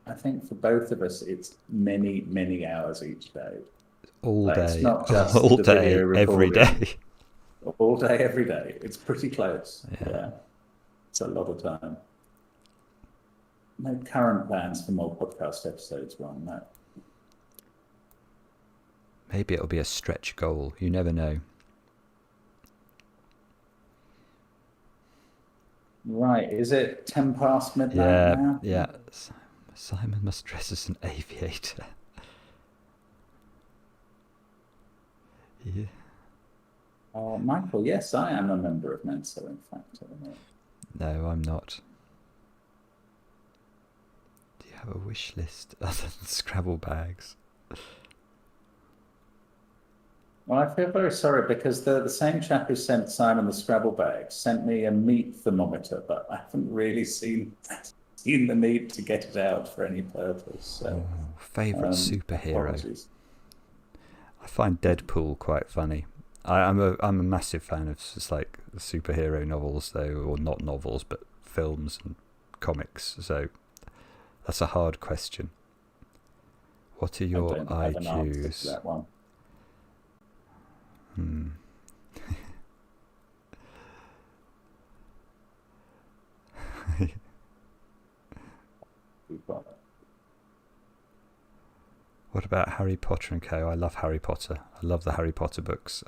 I think for both of us, it's many, many hours each day. All day. It's not just all the day, video every day. All day, every day. It's pretty close. Yeah. It's a lot of time. No current plans for more podcast episodes, Ron, no. Maybe it'll be a stretch goal. You never know. Right, is it 10 past midnight now? Yeah. Simon must dress as an aviator. Yeah. Michael, yes, I am a member of Mensa, in fact. No, I'm not. Do you have a wish list other than Scrabble bags? Well, I feel very sorry because the same chap who sent Simon the Scrabble bag sent me a meat thermometer, but I haven't really seen the need to get it out for any purpose. So, favourite superhero? Apologies. I find Deadpool quite funny. I'm a massive fan of just like superhero novels, though, or not novels, but films and comics. So that's a hard question. What are your I don't have an answer IQs? to that one. We've got What about Harry Potter and Co? I love Harry Potter. I love the Harry Potter books.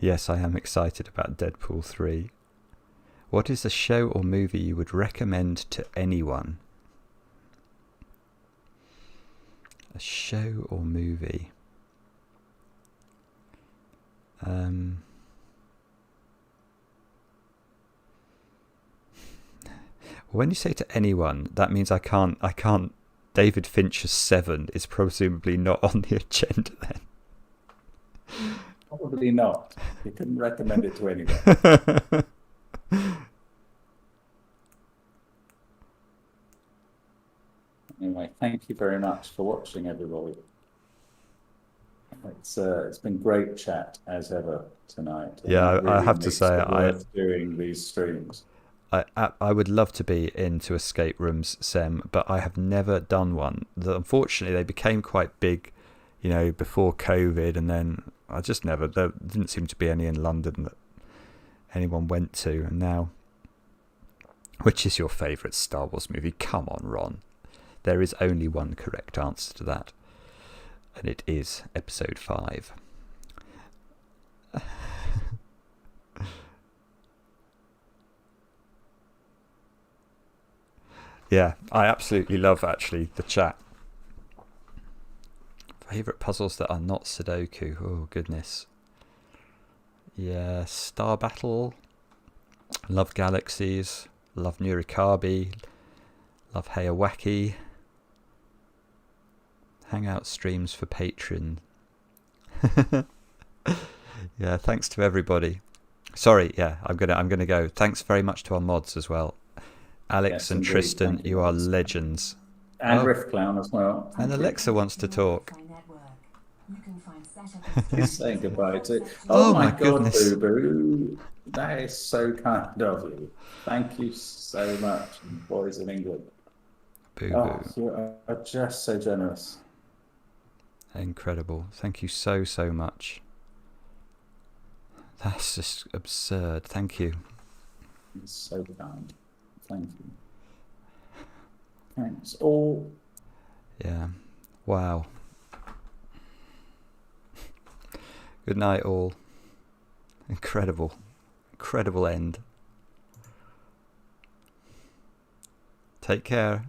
Yes, I am excited about Deadpool 3. What is a show or movie you would recommend to anyone? A show or movie? When you say to anyone, that means I can't. David Fincher's Seven is presumably not on the agenda then. Probably not. You couldn't recommend it to anyone. Anyway, thank you very much for watching, everybody. It's been great chat as ever tonight. Yeah, Really I have to say, worth doing these streams. I would love to be into escape rooms, Sem, but I have never done one. Unfortunately, they became quite big, before COVID, and then I just never. There didn't seem to be any in London that anyone went to, and now. Which is your favourite Star Wars movie? Come on, Ron. There is only one correct answer to that, and it is Episode 5. Yeah, I absolutely love, actually, the chat. Favourite puzzles that are not Sudoku? Oh, goodness. Yeah, Star Battle. Love Galaxies. Love Nurikabi. Love Hayawaki. Hangout streams for Patreon. Yeah, thanks to everybody. Sorry, yeah, I'm gonna go. Thanks very much to our mods as well. Alex and Tristan, you are legends. And Riff Clown as well. And Alexa wants to talk. He's saying goodbye to. Oh my my God, goodness. Boo Boo. That is so kind of you. Thank you so much, boys in England. Boo Boo. You are just so generous. Incredible. Thank you so much. That's just absurd. Thank you. It's so kind. Thank you. Thanks all. Yeah. Wow. Good night, all. Incredible. Incredible end. Take care.